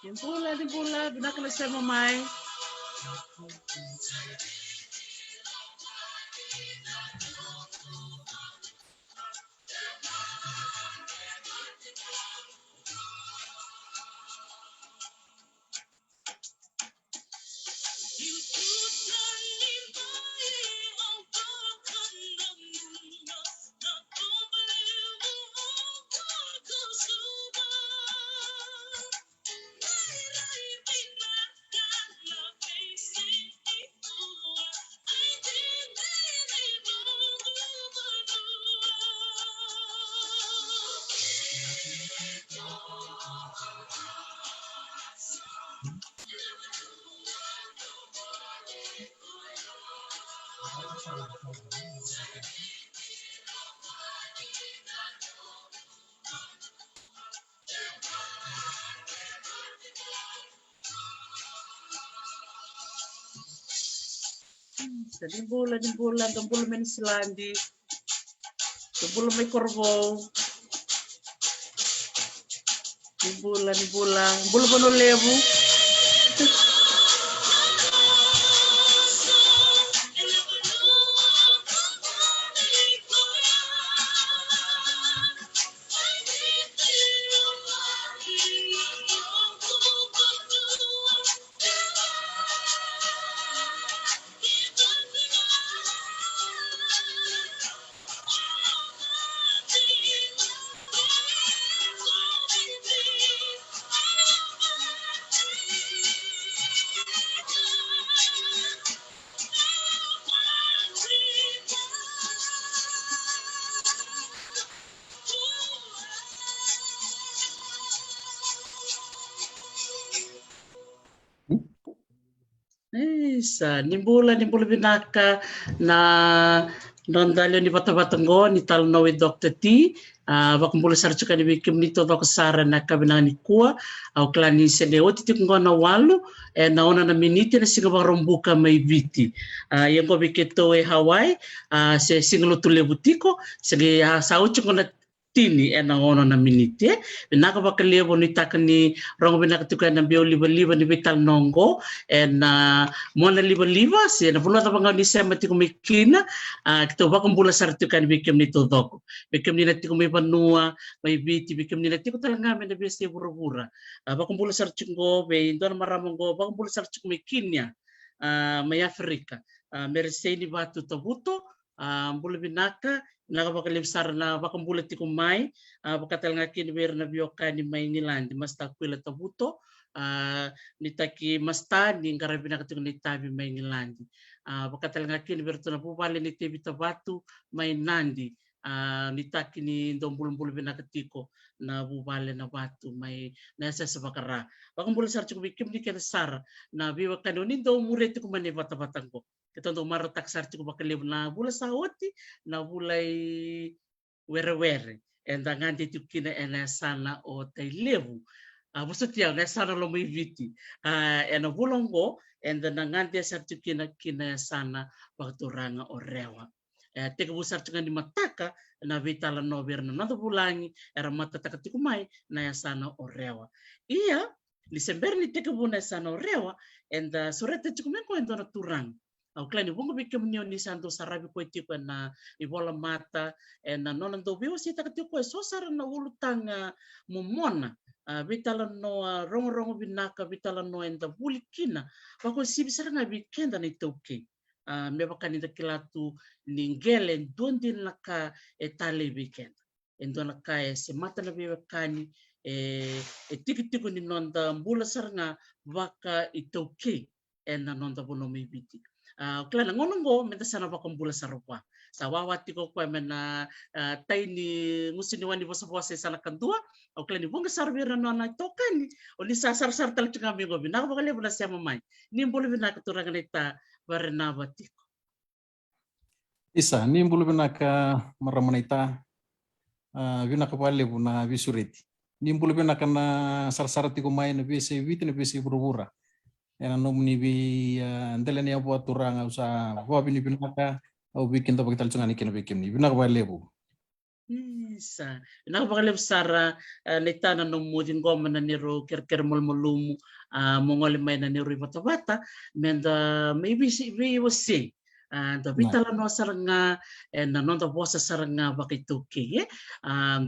Di bola, binakala sa mamay. Di bola, ang bola may silandi. Di bola may korbo. Di bola, bola ba no levo? Isa, nimbula binaka na nondalyo ni Batabatango ni Talno with Dr. T. Wakumbula sarchuka ni Wikim nito wakusara na kabinang ni Kua au klani seneo titikungo na walu naona na miniti na singa warombuka may viti. Yang ko biketo e Hawaii se singlo tule butiko sige sauchuko na tini na ono na miniti binaka bakaliabo ni takani rongo binaka tuka na bio liba ni vital nongo mona liba si na pulo ta banga ni sema ti kumikina kito ba kumbula sartu kan bikem ni todoko bikem ni nati kumi panua may biti bikem ni nati ko talanga me na besti bura-bura ba kumbula sartu ngo be indon maramong go ba kumbula sartu kumikinya may Afrika mereseni batu tabuto mbula binaka nakapakalim sar na bakumbula ti kumay bakatal nga kinwer na bioka ni may nilandi mas takwila tabuto nitaki masta ni ngarabi na katung nitabi may ngilandi bakatal nga kinwer to na pupali ni tibi tabatu may nandi nitaki ni dombul-bul binakatiko na bubale na batu may nasa sa bakara bakumbula sar chukubikim ni kenasar na biwa kanunin do mureti kumani bata-batang ko kita untuk maratak sar chukubakalim na bula sawati na bulay were-were endangan titukina ena sana o tailevu maksud yang na sana lo may viti ena bulonggo endangan dia sar tukina kina sana waktu ranga orewa teka busar tungan di mataka na vitala no berna nato bulangi era mata takatikumai na sana orewa iya Desember ni teka buna sana orewa enda surete chukumen ko endo na turang au klani bungo bikem nio ni santo sarabi ko tipo na ibola mata na nonan do biwa sita katiko so sara na ulutanga momona vitala no rongo binaka vitala no enda bulikina bako sibisara nga bikenda ni toke me bakani da kilatu ningele dondin laka etale weekend endo laka se mata na bekani tiki ni nonda mbula saranga baka itoke na nonda bono mibiti klana ngonongo meta sana baka mbula sarwa sawawati ko kwa mena taini musini wani bosa bosa sana kandua o klani bunga sarvira no na tokani o ni sasar sar tal chunga mi gobi na bakale bula sia mamai ni mbulu bina katuranga neta barnabati Isa ni mbulu binaka maramanita binaka pale buna visureti ni mbulu binaka na sarsarati ko mai na bisi witi na bisi burubura ena nomni bi ndele ni abu aturanga usa bo bini binaka au bikin to bagital chungani kena bikin ni binaka pale bu Isa. Nakapakalim Sara naitana no mudin goma na niro kerker molmolumu mongoli mai na niro bata-bata menda maybe we was say da vitala no saranga na non da bosa saranga bakituki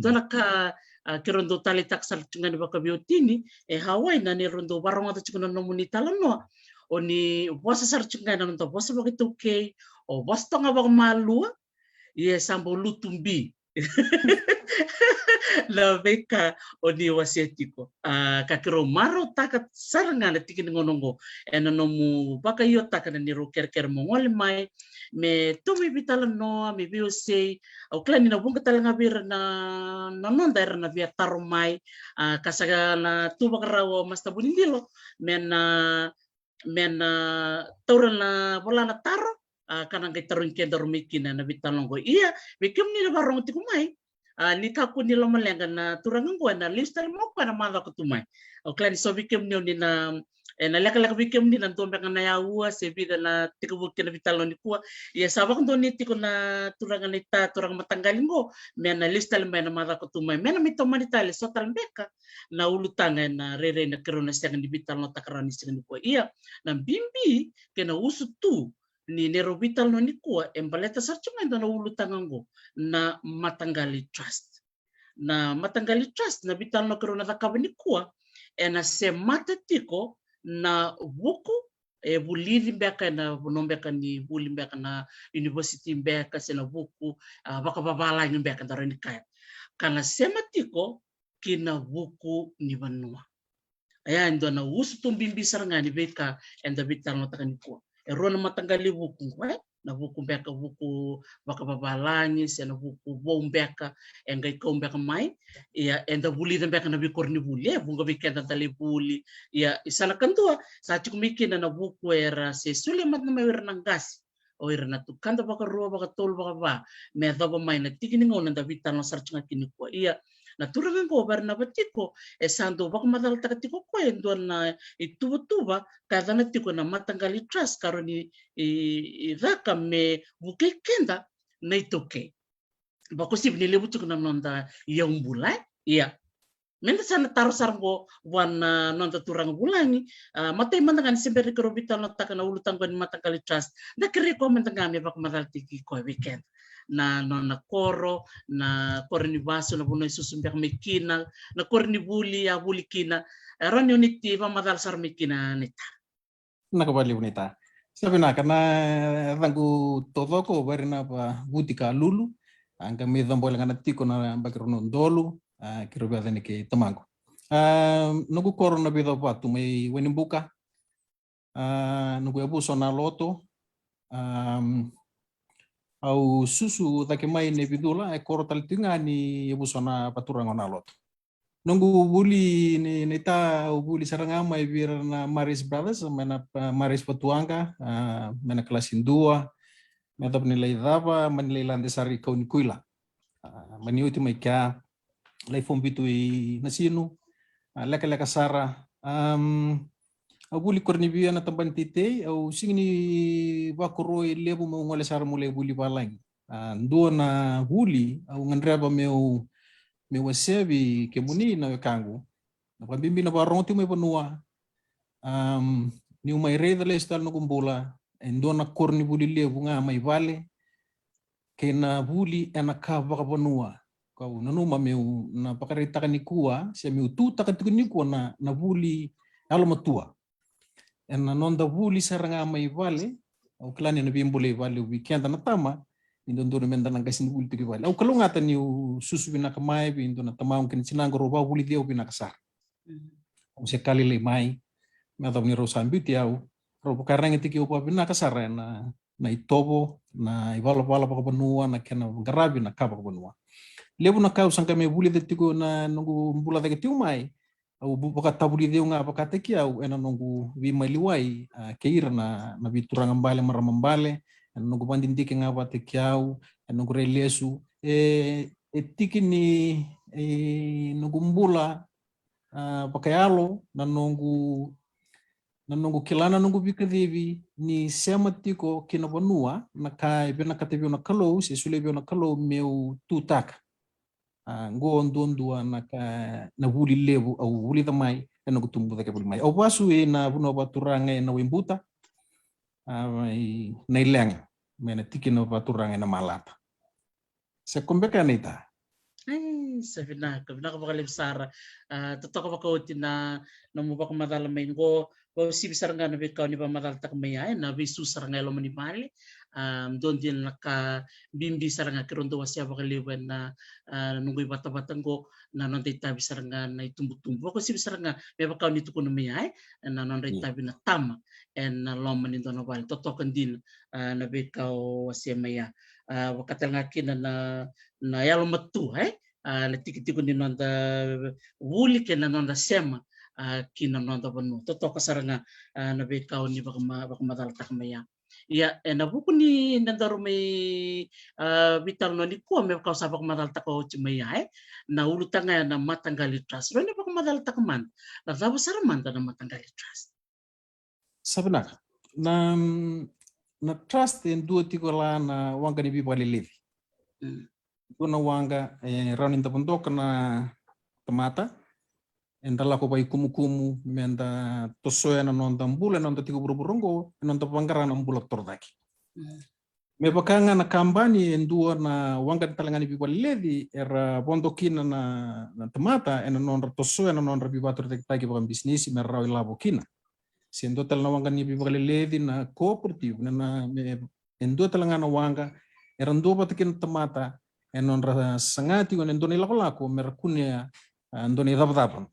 dona ka kirondo tali taksal ngani baka biotini Hawaii na nirondo barong ata chikuna no munitala no oni bosa sar chingana no da bosa bakituki o bosta nga bak malu sambo lutumbi la beka oni wasiatiko kakiro maro taka saranga na tikin ngonongo no mu baka yo taka na niro kerker mongol mai me tumi bitala no mi bio sei au klani na bunga talanga bir na non daerah na via tarumai kasaga na tuba karawo masta bunindilo men tauran na bola na taro kanang kay tarun kay darumikina na bitalongo iya bikim ni na barong tikumai lika ko nila malenga na turangan ko na lista mo pa na mga kutumay o klani so bikim ni na na laka bikim ni na tombe na yawa se bida na tikubuk na bitalon ni kuwa iya sabak ndo ni tiko na turangan ita turang matanggalin ko men na lista mo na mga kutumay men na mito manitali so talbeka na ulutangan na rere na kirona siya ni bitalon takarani siya ni kuwa iya na bimbi kena usutu ni nerobital no ni kuwa embaleta sarchunga ndo na ulutangango na matanggali trust na bital no kerona takabani kuwa na semata tiko na buku bulili mbeka na bunombeka ni buli mbeka na university mbeka sena buku baka babala ni mbeka darani kaya kana sematiko kina buku ni banua aya ndo na usu tumbimbi saranga ni beka enda bital no takani kuwa rona matanggali buku na buku mbeka buku baka babalangi na buku bo mbeka engai ko mbeka mai ya enda buli mbeka na bikorni buli bunga bikenda tali buli ya isana kantua sa chikumikina na buku era se sule mat na mai nang gas o era na tukanda baka ruwa baka tol baka ba me daba mai na tikini ngona da bitano sarchinga kini ko iya na turangan ko bar na batiko sando baka madal takatiko ko endo na ituba kada na tiko na matanggali trust karoni raka me buke kenda na itoke bako sibni lebutu na nonda yang bulai iya menda sana taruh sarbo wan nonda turang bulani matay mandangan siberi kerobita no takana ulutang ban matanggali trust na kiri-comment ngami baka madal tiki ko weekend na koro ni baso na puno isusumbyak may kinal na koro ni buli kina ron uniti pa madal sar may kina nita nakabali unita sabi na kana rangu todo ko bari na pa butika lulu angka me dambol ngana tiko na bakirono dolu kirobe adani ke tamango nugu koro na bido pa tu may wenimbuka nugu abuso na loto au susu take mai ne bidula koro taltinga ni ebusona paturang ona lot nunggu buli ni ta buli saranga mai bir na Maris Brothers mena Maris Patuanga mena kelasin 2 meta penilai dava menilai landesari kaun kuila meni uti mai ka lai fombitu i nasinu leka sara au buli kornibia na tamban tite au singni bakoro lebu mo ngole sar mo buli balang ndo na buli au ngandraba meu wasebi kemuni na kangu na pambimbi na baronti mo panua ni umay reda le stal no kumbula ndo na korni buli lebu nga mai vale kena buli ana ka baka panua kau nanuma meu na pakarita kanikua se meu tu takatunikua na buli alamatua na nonda buli saranga mai vale au klani na bimbole vale weekend na tama indo menda nang kasin buli tiki vale au kalungata ni susu bina kamai bindo na tama kin sinang roba buli dia bina kasar au sekali le mai mata ni rosambi au roba karang tiki opa bina kasar na itobo na ivala pa benua na kena garabi na kapa benua lebu na kau sangka me buli tiko na nungu bula tiki tiu mai au buka tabuli deu nga pakate ki au ena nongu vi maliwai keira na biturang mbale maramambale ena nongu bandin tiki nga pate ki au ena nongu relesu tiki ni nongu mbula pakayalo na nongu kilana nongu bikadevi ni sema tiko kina banua na kai bena katebio na kalau se sule bio na kalau meu tutaka ngo ndondua na wuli levu au wuli tamai ena kutumbu take buli mai au pasu na buno baturanga na wimbuta na ilenga mena tiki na baturanga na malata se kombeka nita sabi na bakalim Sara totoo ka uti na mo ba kumadala may ngo sibisar nga na bikaw ni pamadal tak mayay na bisusar nga lo manipali doon din naka bimbi sar nga kirondo wasya bakaliban na nunggoy bata-batang go na nontay tabi sar nga na itumbo-tumbo ko sibisar nga may bakaw nito kuno mayay na nontay tabi na tama and na loman nito na bali totokan din na bikaw wasya maya wakatal nga kina na yalo matu tiki-tiko ni nonda wuli ke na nonda sema kina nonda banu toto kasar nga na bekaw ni baka madaltak maya ya na buku ni nandaro may vital no ni ko may baka sabak madaltak ko maya na ulutan nga na matanggali trust no ni baka madaltak man na daw saraman na matanggali trust sabna na trust en dua tiko la na wanga ni bibali levi kuna wanga raunin tapundok na tamata endala ko bai kumu menda tosoya na nonda mbula nonda tiku buruburungo nonda pangara na mbula tordaki me bakanga na kambani endua na wanga talangani bibali levi era bondokina na tamata en nonda tosoya na nonda bibatur taki bakam bisnis me rawi labo kina sendo tal na wanga ni bibali levi na cooperative na endua talangana wanga era ndo batakin tamata enon sangati on endoni lako merkunia ndoni dabdapan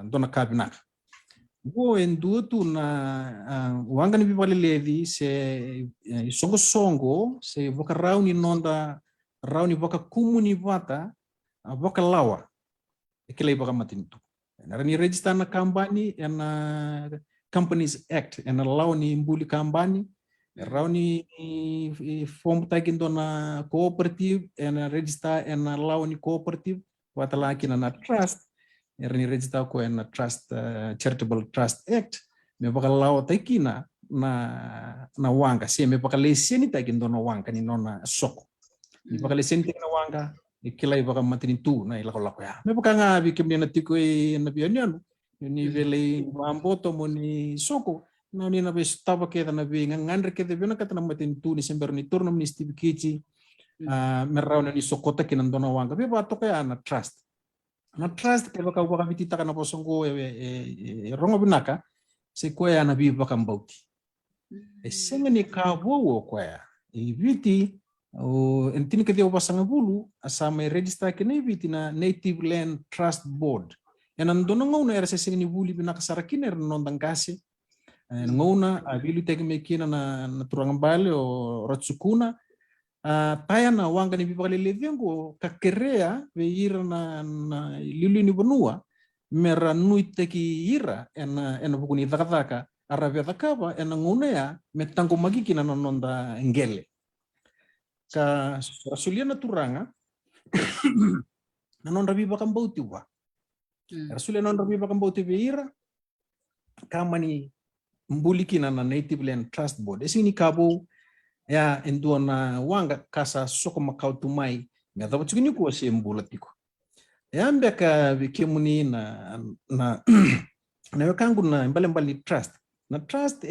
ndona kabinak go endutu na wangani bibali levi se songo se voka rauni nonda rauni voka kumuni vata voka lawa ekele voka matintu narani register na kambani na Companies Act en launi mbuli kambani rauni form takin dona cooperative en register en launi cooperative watala kina na trust erni register ko en trust charitable trust act me bakal law takina na wanga se me bakal leseni takin dona wanga ni nona soko ni bakal leseni takin wanga ikilai bakal matini tu na ilako lako ya me bakal nga bikim ni natiko na bionian ni vele mamboto moni soko na ni na bestava ke na be ngandre ke de bena katana matin tu ni sember ni turno ni stib kichi merrauna ni sokota ke nandona wanga be bato ka na trust ke baka baka vitita kana posongo rongo binaka se ko ya na bi baka mbauti senga ni ka wo ko ya viti o entini ke de pasanga bulu asama register ke ne viti na Native Land Trust Board enandona ngona era se ni buli binaka sarakine nondangasi ngona abili teke mekina na turangan bale o ratsukuna taya na wanga ni bibali levengo kakerea ve ira na lilu ni bonua mera nui teki ira ena bukuni dakataka arabia dakaba ena ngona ya metango magikina na nonda ngele ka rasulia na turanga na nonda bibakam bauti wa rasulia nonda bibakam bauti ve ira kamani mbuliki na Native Land Trust Board esini kabo ya endua na wanga kasa soko makau tumai me daba chukini ko se mbulatiko ya mbeka bikemuni na kangu na mbali trust na trust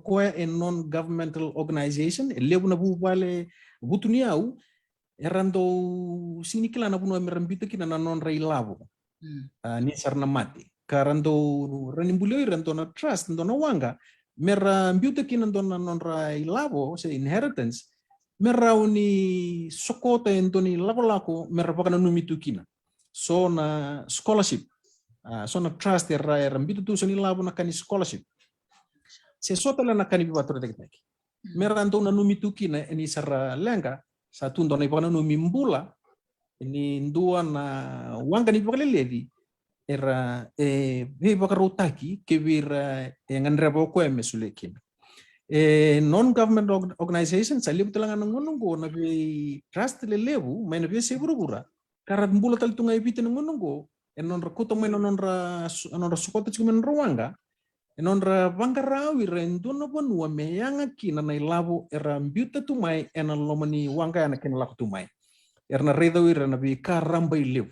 ko non governmental organization lebu na bubale butuniau erando sini kila na bunu merambito kina na non railabo ni sarna mati karando ranimbuloi randona trust ndona wanga mera mbiute kina ndona nonra ilabo se inheritance mera uni sokota endoni lako mera pakana numitu kina so na scholarship so na trust era mbitu tu soni labo na kani scholarship se sotala na kani bibatore teknik mera ndona numitu kina eni sara lenga satu ndona pakana numimbula ini ndua na wanga ni pakale levi era bakarutaki ke vira ngandra boko mesulekin non government organizations salib talangan ngonongo na be trust le lebu mai na be segura karat mbula tal tunga ibite ngonongo non rakuto mai non sukota chumen ruanga non ra bangarawi rendo no bonua me yanga kina na ilabo era mbiuta tumai ena lomani wanga na ken lak tumai erna reda wira na bi karamba ilew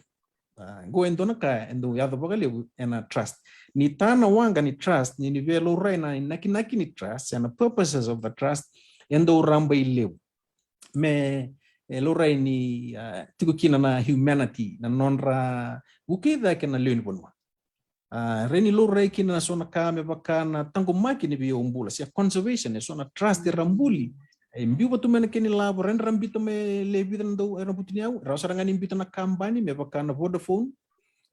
go endo na ka endo ya baka lew ena trust ni tana wanga ni trust ni velo reina naki ni trust and the purposes of the trust endo ramba ilew me lorai ni tiku kina na humanity na nonra ukida kena lew ni bonwa reni lorai kina na sona kame baka na tango maki ni bi umbula sia conservation sona trust rambuli mbiu batu mena keni labo ren rambita me lebitan do era butini au rasa ngani mbita na kambani me baka na Vodafone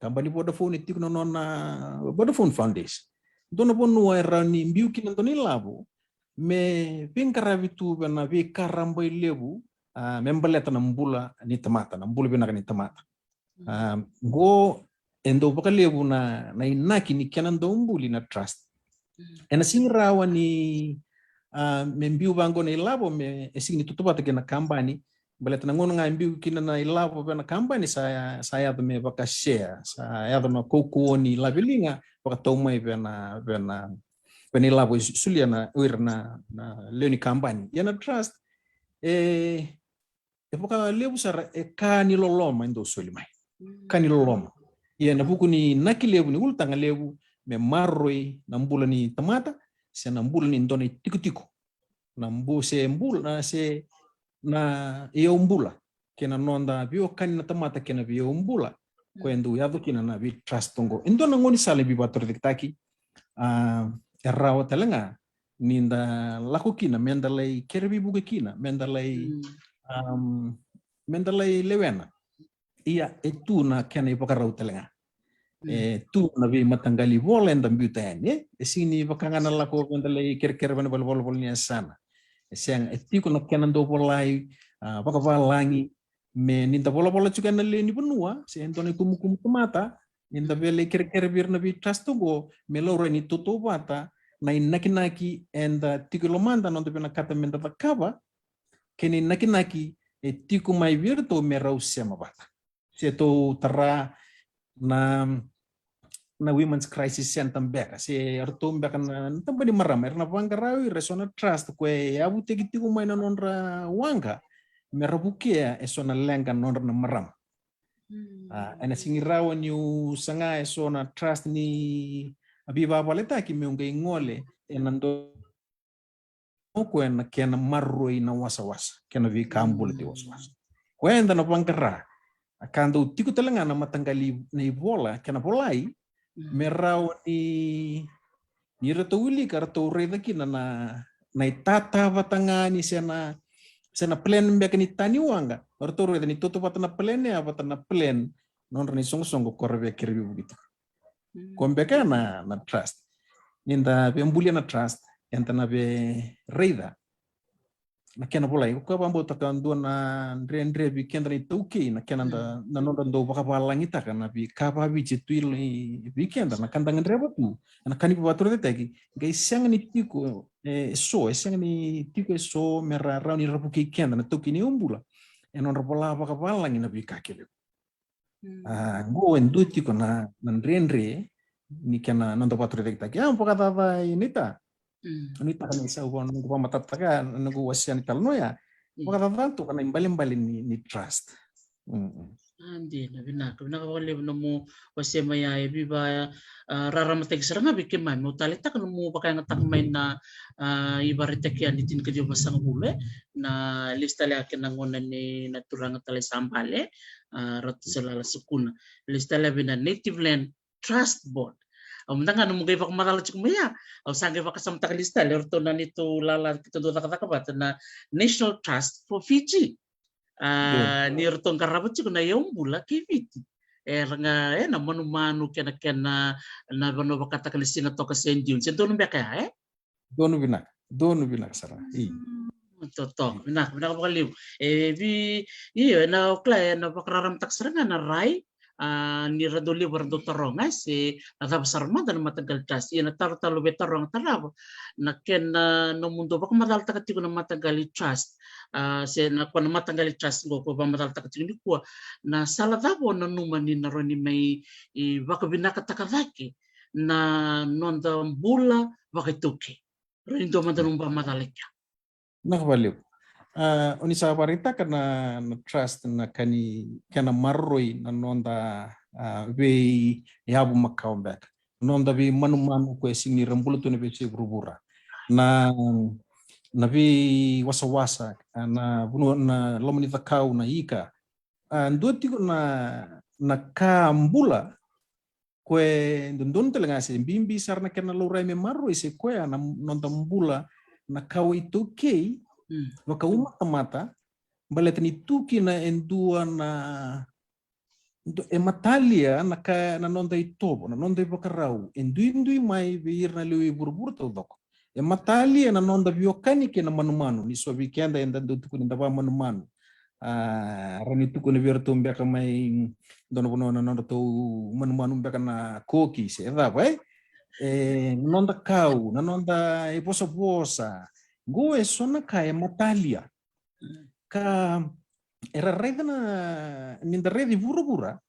kambani Vodafone itiku no na Vodafone Foundation dona bonu era ni mbiu kina doni labo me pinkara vitu bana vi karamba lebu membaleta na mbula ni tamata na mbula bina ni tamata go endo baka lebu na inaki ni kenan do mbuli na trust ena singrawa ni me mbiu bango na ilabo me esing tutupata kena kambani baleta na ngono nga mbiu kina na ilabo bana kambani saya me baka share saya na koko ni labelinga baka tomai bana ilabo sulia na uirna na leoni kambani yana trust baka lebu sara kani loloma ndo solimai kani loloma yana buku ni naki lebu ni ultanga lebu me marroi na mbula ni tamata se na mbula ni ndone tiku na mbu se mbula na se na iyo mbula kena nonda bio kani na tamata kena bio mbula kwendo yado kina na bi trust tongo indona ngoni sale bi bator diktaki errawa talenga ninda laku kina mendalai kerbi buke kina mendalai lewena iya itu na kena ipakarau talenga tu na bi matanggali bola enda mbutane sini bakangana lako mendalai ker bana bol ni sana siang etiku na kena do bolai bakabalangi me ninda bola juga na le ni benua se entone kumu mata ninda bele ker bir na bi trastogo melore ni toto bata na inaki enda tikulomanda non bena kata menda bakaba keni naki etiku mai virto merau sema bata seto tara na women's crisis center beka se arto beka na tambani maram erna bangarawi resona trust kwe abu tegitiku mai na nonra wanga merabukia esona lenga nonra na maram ana singirawa ni usanga esona trust ni abiba baleta ki meunga ngole enando ko en kena marroi na wasa kena vi kambul te wasa kwenda na bangara akando tiku telenga na matanggali ni bola kena bolai merau ni retowili karto reda kina na itata batangani sena plan mbeka ni tani wanga orto reda ni toto batana plan ya batana plan non ni song korbe kirbi begitu kombeka na trust ninda bembulia na trust entana be reda na kena bolai ko bambo takando na ndre bi kenda ni tuki na kena na nonda ndo baka balangita kana bi kapa bi cituil ni weekend na kandang ndre batu na kani batur teki gai sang ni tiko sang ni tiko so mera rauni rapuki kenda na tuki ni umbula non rapola baka balangi na bi kakele go endu tiko na ndre ni kena nonda batur teki baka tata inita Anita kan isa uban nunggu pamatataga nunggu wasian talno ya makatatan tu kana imbalin ni trust andi na binaka wale no mo wasian maya biba raramateg saranga bikin mai mo talita kan mo pakai ngatak mai na ibarat kian ditin ke joba sang bule na lista le akin nangonan ni natulang tali sambale rat selala sukuna lista le bina native land trust board Umtanga no mugay pa kumarala chukumaya. O sangay pa kasam takalista lerto na nito lala kito do takatakabat na National Trust for Fiji. Ni rtong karabat chuk na yung bula ki Fiji. Nga na manu kena na bano bakata kalisina to kasen diun. Sento nung baka Donu binak sara. Toto, binak pa kaliw. Iyo na klay na bakraram taksaranga na rai. Ni raduli wardo taronga si atabsarma dan matagal tas ina tartalo betarong tarabo na ken no mundo bak madal takati ko na matagal trust se na ko na matagal trust go ko ba madal takati ni ko na sala dabo na numani na roni may baka binakatakadaki na nonda bula bakituki roni do madanong ba madalika Nakabaliw Oni sa parita kana na trust na kani kana marroi na nonda ve yabu makau back nonda vi manu ko singi rambulu tu ne be burubura na vi wasa na bunu na lomni takau na ika ndo tiko na kambula kue ndon telenga se bimbi sarna kana lorai me marroi se kue na nonda mbula na kau itu kei waka uma tamata balet ni tuki na endua na matalia na ka na nonda itobo na nonda bakarau endui mai vir na liwi burbur to dok matalia na nonda biokani ke na manumanu ni so weekend enda tuku ni daba manumanu rani tuku ni virtu mbeka mai dono bono na nonda to manumanu mbeka na koki se vai nonda kau na nonda posa gue sona kaya matalia ka era reda na ninda redi burubura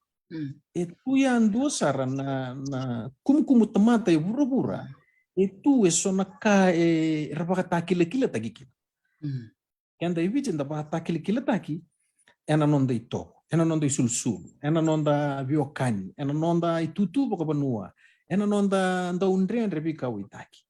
itu yang dua saran na kumkumu temata e burubura itu sona kaya rapaka takile tagi kanda ibi jenda pa takile tagi ena nonda ito ena nonda isulsul ena nonda biokani ena nonda itutu boka banua ena nonda undre rebi kau itaki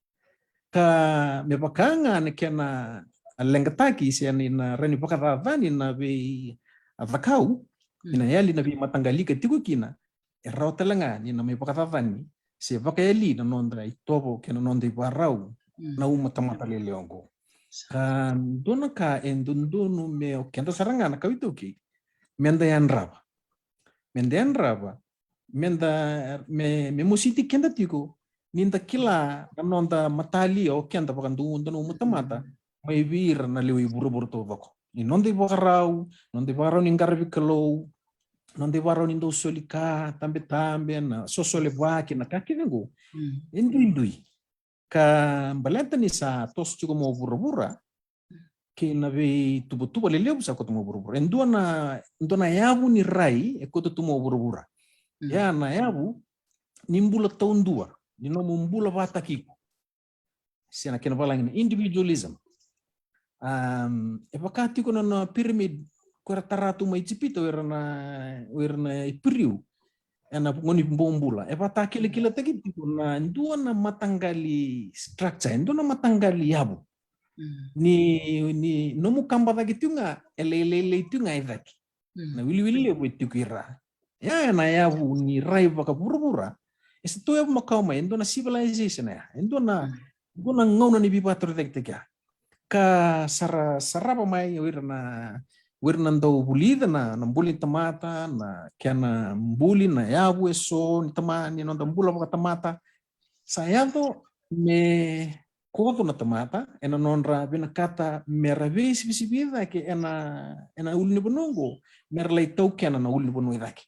ka me pakanga ne kena lengataki si ani na reni pakatavani na be avakau ina yali na be matangalika tiku kina erau telanga ni na me pakatavani si vakayali na nondra itobo kena nondra ibarau na mata leleongo ka dona ka endundunu me o kenta saranga na kawito ki menda yanraba menda me musiti kenda tiku ninda kila nonda matali o kenda pakandu undano mutamata mai vir na liwi burubur to vako ni nonda ibarau ni ngarbi kalau nonda ibarau ni ndo solika tambe na sosole vaki na kakivengo indui ka balenta ni sa tos chuko mo burubura ke na ve tubo leleu sa ko mo burubura ndona yabu ni rai e ko to mo burubura ya na yabu nimbula tahun 2 ni no mumbula bataki sina kena balang individualism epakati ko na pyramid ko taratu mai cipito werna ipiriu ena ngoni mbombula epataki kila tagi na ndua na matanggali structure ndua na matanggali yabu ni nomu kamba tagi tunga elele tunga idaki na wili lebo tukira ya na yabu ni rai baka burubura itu ya makau mai ndona civilization ya ndona ngona ni bibator tega ka sarapa mai wirna ndo bulida na mbuli tamata na kiana mbuli na yabu eso ni tamani no mbula baka tamata saya to me koto na tamata ena nonra bina kata meravis visibida ke ena ulni bonongo merlai tau kiana na ulni bonongo idaki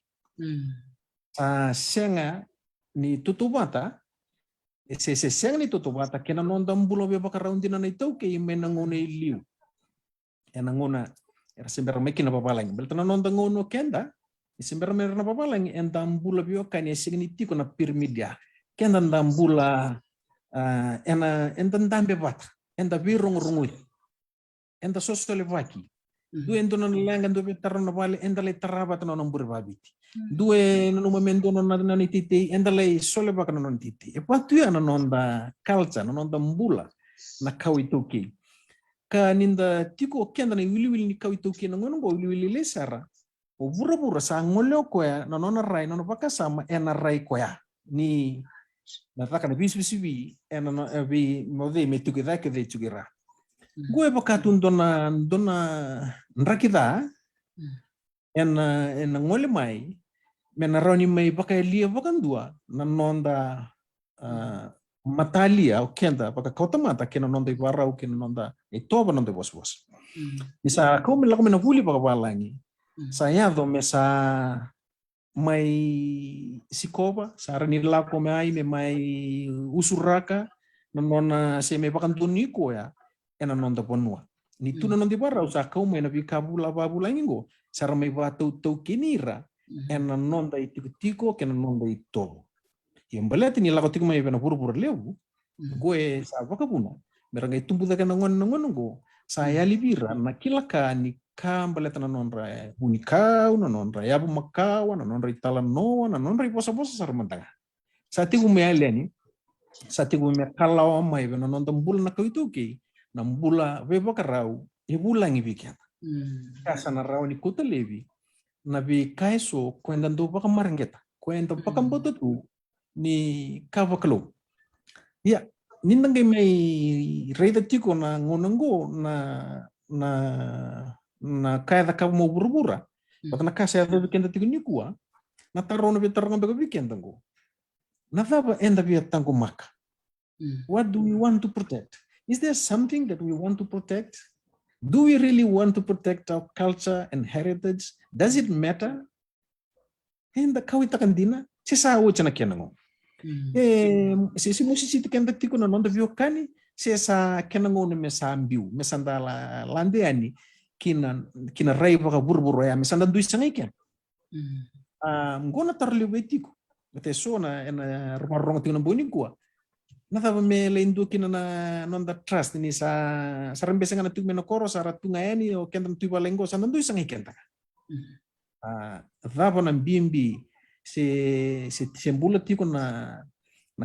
senga ni tutubata se senga ni tutubata kena nonda mbulo be baka raundina na itau ke imena ngone liu ena ngona era sembera mekina papalang beltana nonda ngono kenda sembera merna papalang enda mbulo be okani signiti ko na pirmidia kenda ndambula ena ndambe bata enda birung rungui enda sosole vaki due ndono langa ndo tarno vale enda le taraba tano nombur babiti due no momento non na titi enda le sole baka no titi e patu ya nonda culture nonda mbula na kawituki ka ninda tiko kenda ni wili ni kawituki no ngono wili le sara o bura sa ngolo ko ya nona rai no baka sama ena rai ko ya ni na taka na bisbisibi ena no vi mode me tukida ke de tugira gue bakatun dona nrakida en ngole mai mena roni mai baka lia bakan dua na nonda matalia o kenda baka kota mata kena nonda ibarau kena nonda itoba nonda bos isa ko me mena vuli baka balangi saya do mesa mai sikoba sarani lako mai me mai usuraka nona se me bakan tuniko ya ena nonda ponua ni tuna nonda barra usa kau me na bikabula babula ingo sara me ba tau kinira ena nonda itiko kena nonda ito yembalati ni lako tiko me bena buru leu gue sa baka puna meranga itumbu da kana ngon go Saya libira na kilaka ni kambaleta na nonra unikau na nonra yabu makau na nonra itala no na nonra iposa-posa sarmantanga. Sa tigu me aliani sa tigu me kalau mai na nonta mbula na kauituki na mbula beba karau e bula ngi bikia. Kasa na rau ni kuta levi na bi kaiso kwenda ndo baka marangeta kwenda baka mbotu ni kava kalo. Ya nindang mai reida tiko na ngonango na kaya da kava mo burubura. Baka na kasa ya weekend tiko ni kuwa na tarona bi tarona baka weekend tango. Na thaba enda bi tango maka. What do we want to protect? Is there something that we want to protect? Do we really want to protect our culture and heritage? Does it matter? Enda kawita kandina sisa wo chana kenango. Si musisi tikenda tiko na nonda viokani sisa kenango ne mesa mbiu mesanda landeani kina rai baka burburu ya mesanda dui sangiken. Ngona tarli wetiko. Mete sona ena rumah tiko na boni kuwa. Na thaba me lendo kina na nonda trust ni sa sarambesa ngana tume na koro sa ratunga yani o kenda tuiba lengo sa nandu isang ikenta. Thaba na bimbi se mbula tiko na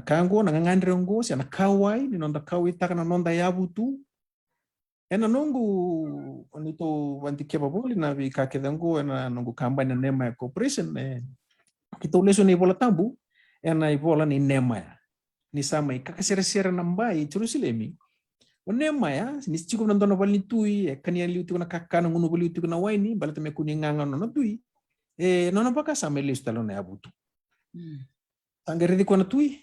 kango na ngangandre ngo se na kawai ni nonda kawai taka na nonda yabu tu. Ena nongu onito wanti kebaboli na vi kakedango ena nongu kampanye nema ya cooperation kita uleso ni bola tambu ena ibola ni nema ya. Ni sama kakasera-sera nambai Jerusalemi. Onema ya ni chiko na ndona bali tui kania liuti na kakana ngunu bali uti na waini balata me kuni nganga no tui. Nona baka sama lius talona ya butu. Sangere di kona tui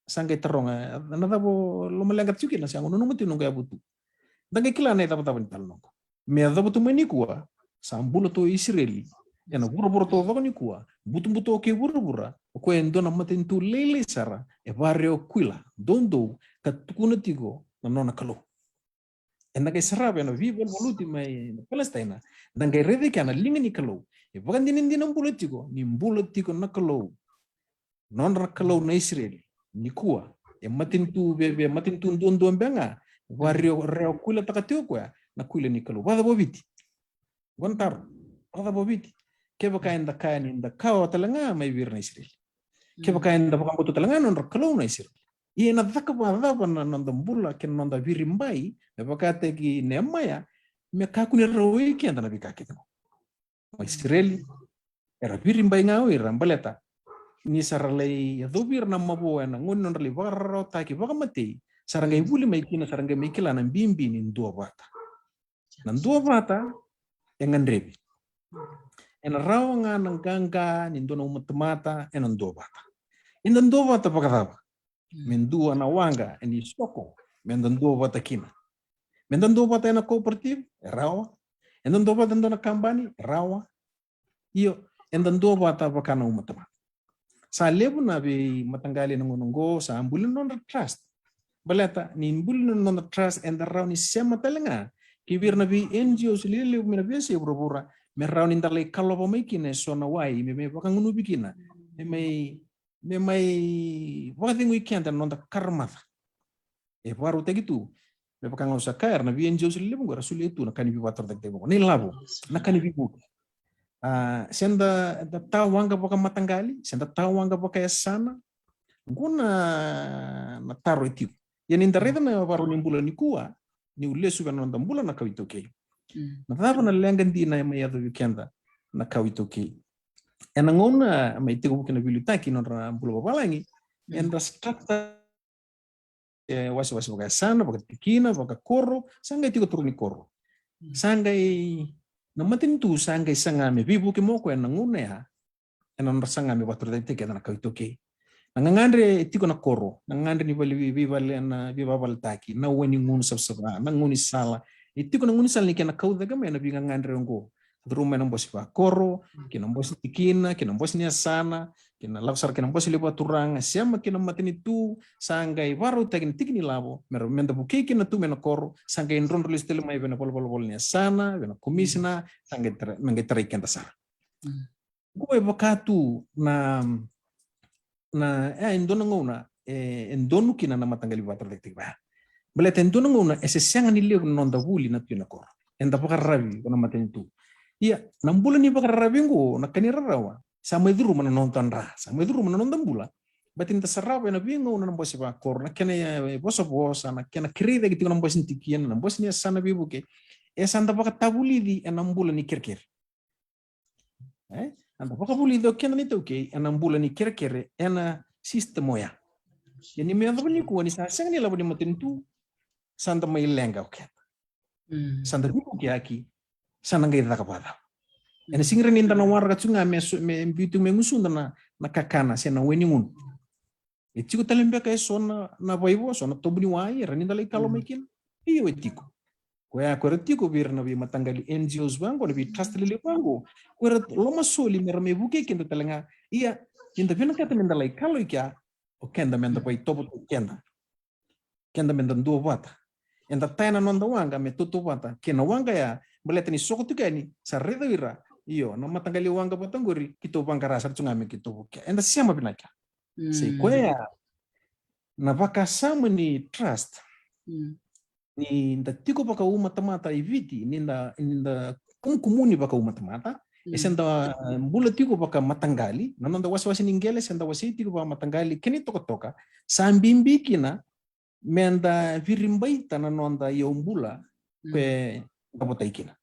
sangge teronga na dabo lo malangat chuki na sango no muti no ya butu. Dange kila na taba taba talno. Me dabo tu meni kuwa sambulo to Israeli. Yana buru-buru to vako ni kuwa butu-butu oke buru-bura ko endona matin tu lele sara e barrio kwila dondo katukuna tigo na nona kalo enda kay sarabe na vivo voluti mai Palestina dangay rede kana linga ni kalo e bagan din ng politiko ni politiko na kalo nona kalo na Israel ni kuwa e matin tu bebe matin tu dondo benga barrio reo kwila takatio kwa na kwila ni kalo wada bobiti wantar wada bobiti keba kain da kain inda kawa talanga mai wir na Israel. Keba kain da pakambuto talanga non rakalo na Israel. Ie na dhaka pa dhaba na nanda mbula ken nanda virimbai beba kate ki nemaya me kakuni rawe ki anda nabi kakita. Israel era virimbai ngau ira baleta ni saralei yadubir na mabo na ngun non rali barro ta ki bagamati sarangai buli mai kina sarangai mai kila nan bimbi ni ndua bata. Nan dua bata engan rebi. Ena rawnga ng ganga nindo na umatamata enan dobata. Indan dobata pagkataba. Mendua na wanga eni soko. Mendan dobata kina. Mendan dobata ena cooperative rawa. Endan dobata endo na kambani rawa. Iyo endan dobata pakana umatamata. Sa lebu na bi matanggali ng ununggo sa ambulin non trust. Baleta ni ambulin non trust enda raw ni sema talenga. Kibir na bi NGO silili na bi si burubura. Merau ni ndalai kalau pemikine sona wai me bakang unu bikina me mai wakati weekend dan nonta karma baru tegi tu me bakang usa kair na bien jauh sili bunga rasuli itu nakani bi water tegi bunga ni labo nakani bi bu senda da tawanga baka matanggali senda tawanga baka sana guna na taro itu yani ndareda na baru ni bulan ni kuwa ni ulesu kan nonta bulan na kawito ke Natapa na lengan di na may ato weekenda na kawito ki. En ang una may tigo bukin na bilutaki no na bulo babalangi. En rastrata wasi baka sana baka tikina baka koro sangay tigo turu ni koro. Sangay namatin tu sangay sangame bibu ki mo ko en ang una ya. En ang sangame batur dati kaya na kawito ki. Nangangandre tigo na koro. Nangangandre ni bali bibabal taki na weni ngun sabsaba nanguni sala. Itu kena ngunisal ni kena kau daga me na bingang ngandre ngo. Druma nang bosi pa koro, kena bosi tikina, kena bosi ni sana, kena laksar kena bosi lepa turang, siama kena matin itu sanggai baru tagin tikini labo, mer menda buke kena tu mena koro, sanggai ndron rolis tele mai bena pol ni sana, bena komisna, sanggai mengeterai kenta sana. Gue bakatu na indona ngona, indonu kina na matanggali bater detik ba. Beleta entuna nguna ese sianga ni leo nonda wuli na tuna kor. Enda pakarabi kuna maten tu. Iya, nambula ni pakarabi ngo na kanira rawa. Sama iduru mana nonton ra, sama iduru mana nonton bula. Batin tasarrawa na bingo na nambosi pa kor na kena ya bosa na kena kirida gitu na nambosi tikian na nambosi ni sana bibuke. Esa anda pakatabuli di enambula ni kirkir. Anda pakabuli do kena ni toke enambula ni kirkir ena sistemo ya. Yani me anda bani ko ni sa sanga ni labo ni maten tu. Santa mai lenga oke. Santa bibu ki aki sana ngai da kapada. Ene singira ni ndana warga tsunga me bitu me ngusunda na kakana sena weni ngun. Etiko talembe ka sona na baibo sona tobuni wai rani dalai kalo mekin. Iyo etiko. Koya koretiko bir na bi matangali NGOs bango na bi trust lele bango. Koret loma soli mer me buke kenda talenga. Iya kinda bina kata mendalai kalo ikya o kenda menda pai tobo kenda. Kenda menda dua wata. Enda taina nonda wanga me tutu wata. Kena wanga ya baleta ni soko tukani sa reda wira. Iyo na matangali wanga patanguri kito wanga rasa tsunga kito buke. Enda siama binaka. Sei koya na baka sama ni trust. Ni nda tiko baka mata iviti ni nda kumkumuni baka mata. Esenda bula tiko baka matangali. Nanonda wasi ningele senda wasi tiko baka matangali kini toka sambimbi kina menda virimbaita nanonda yombula kwe kapota ikina.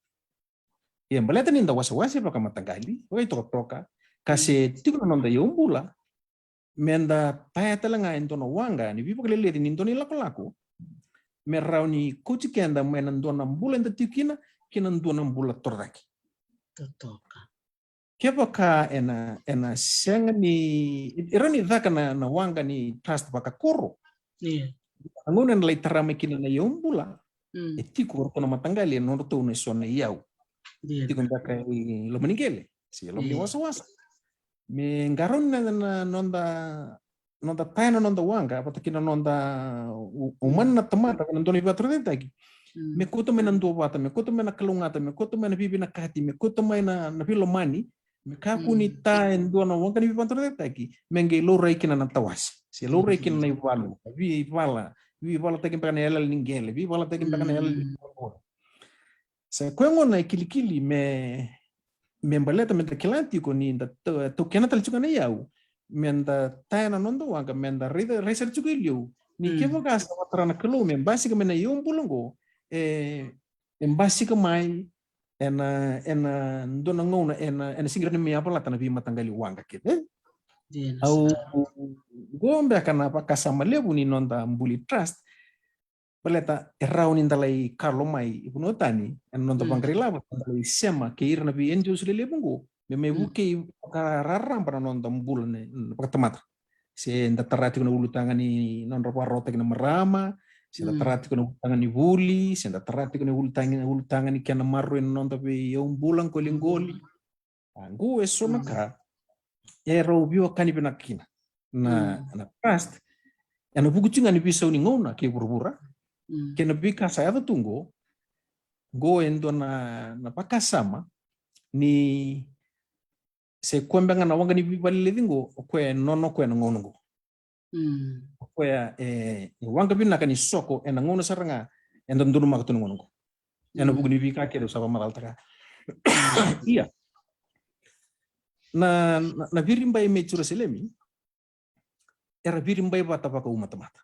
Ya baleta ni nda wasi baka matangali wai toka kasi tiko nanonda yombula menda taya talanga entona wanga ni bipa kalele ni entoni lako merau ni coach kenda menandona mbula enda tikina kina ndona mbula toraki Totoka. Kepa ka ena senga ni irani dhaka na wanga ni trust baka koro. Iya. Anguna na tarama kina na yombula. Etiko korto matangali no to na sona yau. Tiko baka lo maningele. Si lo ni wasa. Me ngaron na nonda taina nonda wanga patakina nonda uman na tamata kana ndoni batrode taki. Me koto me nando bata me koto me na kalungata me koto me na bibi na kati me koto me na pilomani me kaku ni ta ndona wanga ni batrode taki menge lo reikina na tawas. Si lo reikina na iwalu. Vi vala taki mpaka na yala ningele. Vi vala taki mpaka na yala ningele. Sa kwengo na kilikili me mbaleta me takilanti ko ni nda to kena talchuka na yau me nda taina nondo wanga me nda research chuka iliu ni kevo gasa watrana kelo me basika me na yombulungo basika mai ena ndona ngona ena singira me apala tana bi matangali wanga kede au gombe kana pakasama lebu ni nonda mbuli trust baleta erau ni ndalai Carlo mai ibunotani en nonda bangrila ndalai sema ke irna bi NGOs lele bungo me buke ka raram para nonda mbula ne patamata se nda tarati kuna ulutanga ni non ropa rota kina marama se nda tarati kuna ulutanga ni buli se nda tarati kuna ulutanga ni kana marro en nonda be yo mbulan ko lingoli angu esona ka ero bio kani benakina na trust ana buku chinga ni bisa ni ngona ke burbura kena bika saya tunggu go endo na pakasama ni se kwembanga na wanga ni bibali levingo kwe nono kwe na ngongo kwe wanga bina kani soko ena ngono saranga enda ndunu makatu ngongo ena bugu ni bika kero saba maraltaka iya na virimbai mechura selemi era virimbai bata baka umata-mata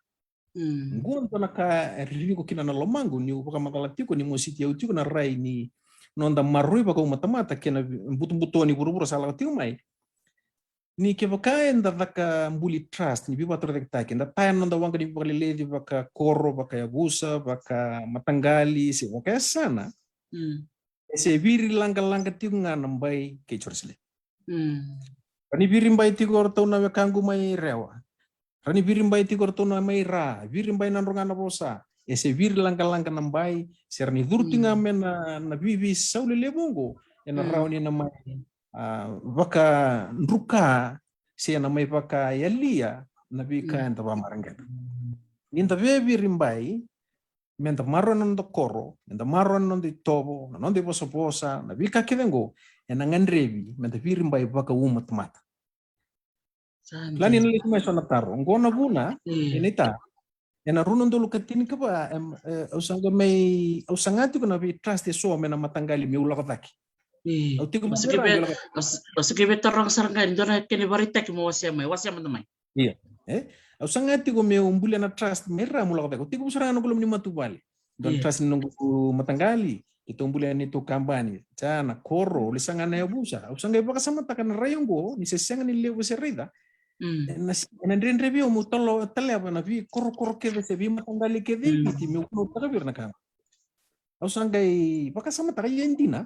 Ngunto naka riringo kina na lomango ni upaka makalatiko ni mositi ya utiko na rai ni nonda marui baka umata-mata kena butu-butu ni buru-buru salah tio mai ni kebaka enda daka mbuli trust ni biba tore taki enda tayan nonda wanga ni baka leledi baka koro baka yagusa baka matangali se baka sana se biri langka-langka tio ngana mbai ke chorsele ni biri mbai tio orto na kangu mai rewa Rani virimbai ti kortona mai ra, virimbai nandrongana bosa. Ese vir langka-langka nambai, serni durtinga mena na vivi saule lebongo. Ena rauni na mai baka nruka, se na mai baka yalia, na bika enta ba marangeta. Ninta ve virimbai, menta marro nando koro, menta marro nando tobo, nando bosa-bosa, na bika kedengo, ena ngandrevi, menta virimbai baka umat-mata. Lani nali kuma sona taro ngona buna inita ena runon dulu katini kapa ausanga mai ausangati kuna vi trust so mena matangali mi ula kataki au tiku mabera Masuk terang sarang dona kene barita ki mo wasiam namai. iya ausangati ko me umbule na trust mera mula kataki tiku sarana kulum ni matubali don trust nungu matangali itu umbule ni tu kambani jana koro lisangana ya busa ausanga baka sama takana rayongo ni sesenga ni lewu serida na ndendre bi mu tolo tele apa na bi koro ke se bi matangali ke de ti mi uno tagabir na kan ausanga baka sama takai endina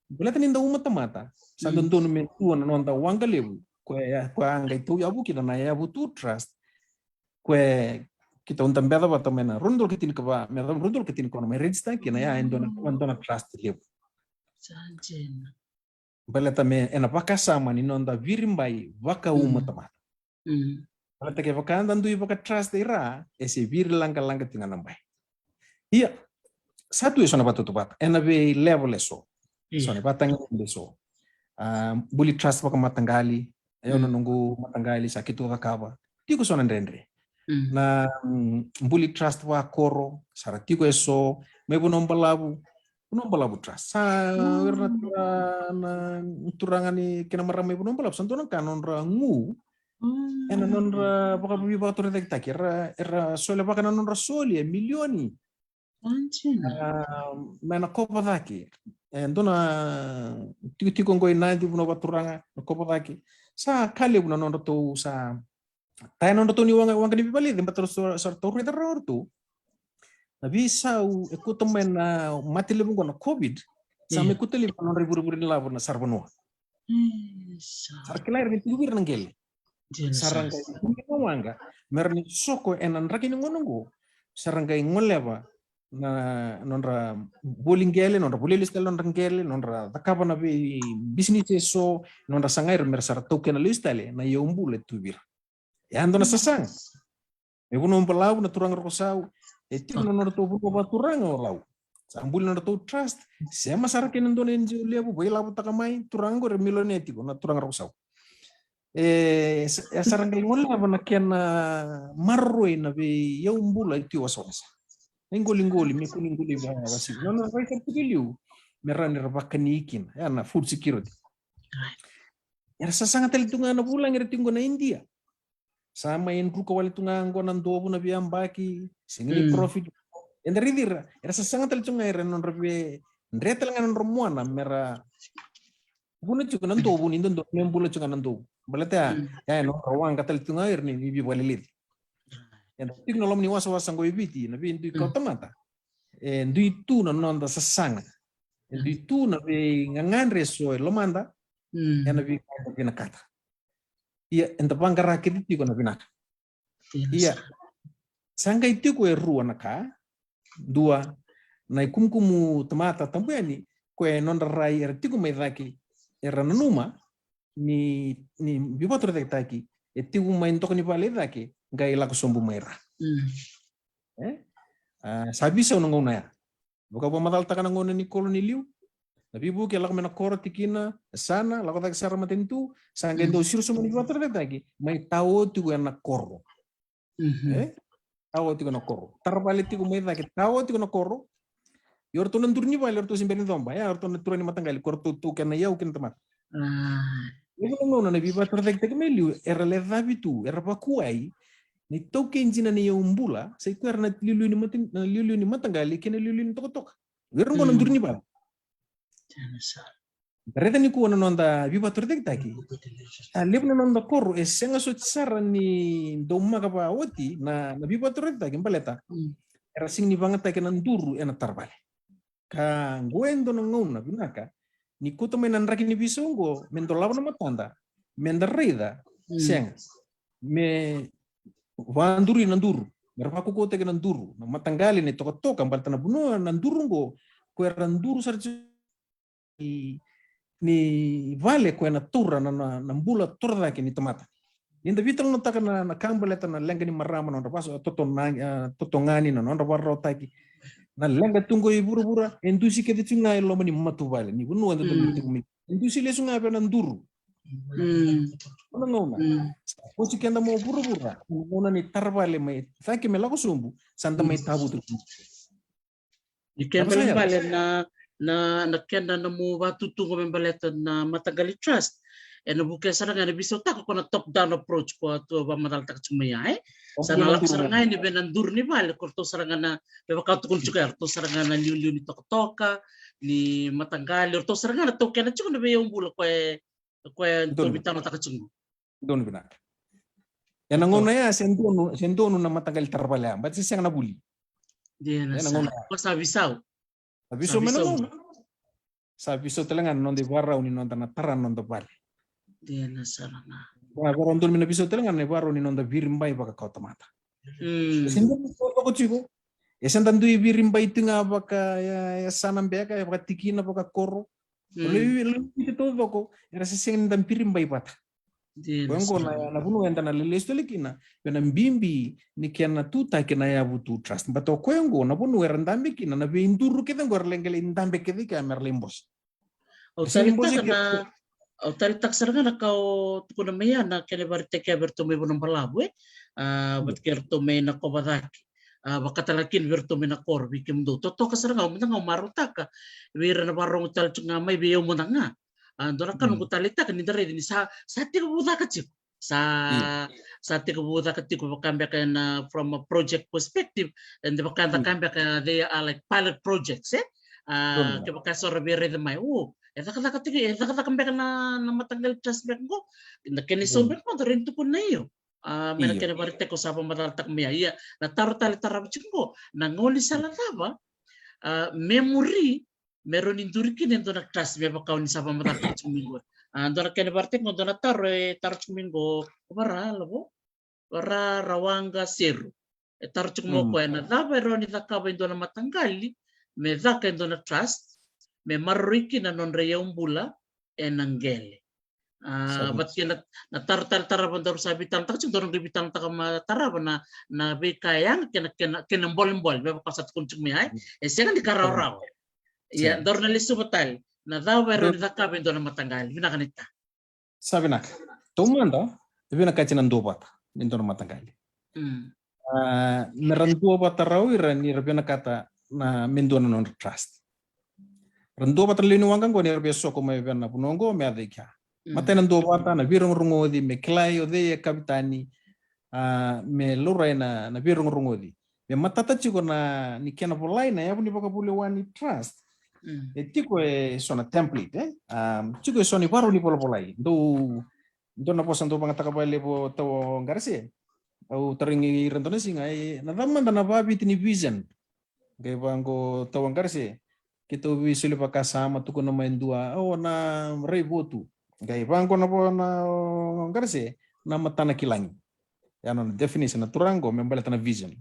boleh ninda uma mata sandon dono me tu na nonda wanga lebu ko anga itu ya bu kita na ya bu tu trust ko kita untam beda bata mena rundol kitin ka ba me rundol kitin ko na me register kina ya endona trust lebu Sanjen. boleh tame ena baka sama ni nonda virimbai baka uma mata boleh take baka andan du baka trust ira ese vir langka tinga nambai iya satu iso na batu bat ena be level eso so ne batang so buli trust baka matangali ayo nungu matangali sakitu kakaba tiko so ndendre na buli trust wa koro sara tiko eso me bunombalabu trust sa werna na turangani kena marame bunombalabu santona kanon rangu ena nonra baka bibi baka tore tak era sole baka nonra sole milioni mena kopa daki ndona tiko ngoi nadi buno baturanga kopa daki sa kale buno nonra to sa tayo nonra to ni wanga ni bibali dimba terus sar to rita rortu nabi sa ekutomen na matile bungo na covid sa me kuteli nonra buru-buru ni labo na sarbono sar kelair ni tubir nangel sarang kai wanga merni soko enan rakini ngonongo sarang kai ngoleba na nonra bolingele nonra bolelistel nonra ngele nonra takaba na be business so nonra sangair mersar token listale na yombule tubir ya andona sasang e buno mpalaw na turang rosau e tino nonra to buko baturang olaw sambul nonra to trust se masar ken ndona enjo lebu boila takamai turang go miloneti na turang rosau sarang kai ngola na ken marroi na be yombula itu wasonsa ngoli me kuningoli basi non vai ser piliu merani rabakanikin ya na food security ya sasanga tel tunga na bulang ere tingo na India sama en kuko wali tunga ngona ndobu na biambaki singini profit endari dira ya sasanga tel tunga ere non rebe ndretel ngana romuana mera buna chuka nan ndobu ni ndo membula chuka nan ndobu balata ya no rawanga tel tunga ere ni bibi wali lid yang penting nolom ni wasa ngoi biti na bi ko tamata ndui tu na nonda sasanga ndui tu na be ngangandre so lomanda na bi ko na kata iya enta pangara kiti ko na binaka iya sanga itu ko ruwa naka dua na kumkumu tamata tambani ko nonda rai ertiku mai daki era nanuma ni bibatro taki etiku mai ntoko ni pale daki gai la sombu mera sabi sa ngona ya buka bo madal takana ngona ni koloni liu nabi bu ke la mena koro tikina sana la kota sar matentu sanga ndo sirso mani water tagi mai tawo tu na koro tawo tu na koro tarbali tu mai daki tawo tu na koro yorto nan turni ba yorto simbeni domba ya yorto na turani matangali korto tu kana yau kin temat Ibu ngona na biba terdek meliu era le dabitu era pakuai ni token jina ni umbula sai ku erna lilu ni matangali kene lilu ni tokotok wer ngona ndurni ba reta ni ku nonda biba terdek taki lebna nonda kor esenga so tsara ni domma ka ba woti na biba terdek taki baleta era sing ni banget taki nan duru ena tarbale ka ngoendo ngona binaka ni kuto menan raki ni bisongo mentolava na matanda mendarida seng me vanduri nanduru merpaku ko te nanduru na matangali ni toka balta na buno nanduru ngo ko randuru sarju ni vale ko na turra na mbula turra ke ni tomata inda vital no taka na kambaleta na lenga ni marama no paso totongani no barro taki na lenga tungo iburu-bura endusi ke tunga lo mani matu vale ni bunu ando tumi indusi le sunga pe nanduru Ngona. Kusi kenda mo pura-pura. Ngona ni tarvale mai. Faki me lako sumbu. Santa mai tabu tu. Ikembal bale na kenda na mo batutungo membaleto na matagali trust. Na buka saranga na biso tako na top down approach ko to ba madal tak chumaya sana lak saranga ni benandur ni bale korto saranga na beba kauto kun chuka to saranga na liu ni toka ni matanggali to saranga na to kena chukuna be yung bula kwe to bitano tak chungu don bina yana ngona ya sendono na matagali tarbala bat sisang na buli dia na sa bisau abiso menang sa biso talangan non de barra uni non na taran non de bale dia na saranga baron dul mina biso talangan ne baro ni non da birimbai baka kauta mata sendo ko chigo esan tandu birimbai tinga baka ya sanam beka ya baka tikina baka koro le itu bako era sesen dan birimbai pata Wengo na bunu enda na lelesto lekina na mbimbi ni kiana tuta kina ya butu trust bato kwengo na bunu era ndambe kina na be induru keda ngor lengele ndambe kedi ka merlimbos Autoritak saranga na kau tukuna maya na kene barite kaya bertome bunong palabu bat kertome na kobadaki bakatalakin bertome na kor bikim do toto kasaranga umang marutaka wira na barong utal chunga may biyo mo na nga dona kan utalita kan indare din sa tiga buda ka chiko sa tiga buda ka chiko bakambia ka na from a project perspective and bakanda kambia ka they are like pilot projects ke bakasor bire de mai Esa kata kambek na matanggal trust back ko. Na kini sober ko rin to kun na iyo. Meron kini barite ko sa pamataltak miya. Iya, na taro-tali tarabicin ko. Nangoli sa lataba, memory, meron indurikin ito na trust back ko ni sa pamataltak sumingo. Doon na kini barite ko, doon na taro sumingo, para, labo, para rawanga zero. Taro sumingo ko, na dapat ron itakabay doon na matanggali, may daka doon na trust, me marriki na non reyong bula enanggele. Bat kina na tartar taraban daru sabi tam tak dorong bibitam tak taraban na be kayang kina bol be pasat kuncung mi ay siya di kararaw. Ya dor na lisu batal na daw pero ni takabin do na matanggal binakanita. Sabi nak tumanda ibi na kachinan dobat nindo na matanggal. Naranduwa bataraw iran ni rabi na kata na mindo na non trust. Rando bata lini wangang ko ni beso ko may na punongo me adikya. Mate nando bata na birong rungodi me klay ode kapitani me luray na birong rungodi. Me matatachi ko na ni kena polay na yapo ni baka wani trust. Tiko sona template chiko soni paro ni polay. Do na posan do bang takabale po tawo ngarse. Au taringi rando na singa na daman na babi tini vision. Kaya bangko tawo ngarse. Kita usually pakasama tuko na maindua na reibotu gai bangko na po na ngarse na matana kilangi yan definition na turango membalata na vision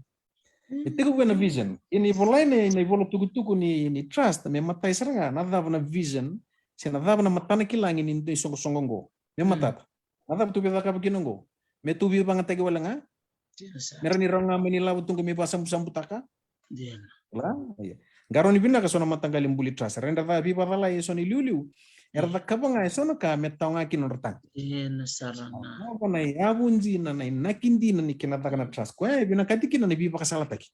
itiko ko na vision ini volay na ivolo tugu ni trust me matay saranga nadab na vision sinadab na matana kilangi ni songo me matata nadab tubi ka kinongo me tubi bangatay wala nga meron ni ranga manila utong me basam sambutaka la Garon ibina ka sona matanggalin buli trust. Renda ta biba pala soni liuliu. Erda kabanga sono ka mettawnga kinortan. Sarana. Ko na yabunji na nakindi na nikinata kana trust. Ko ibina katiki na biba kasala taki.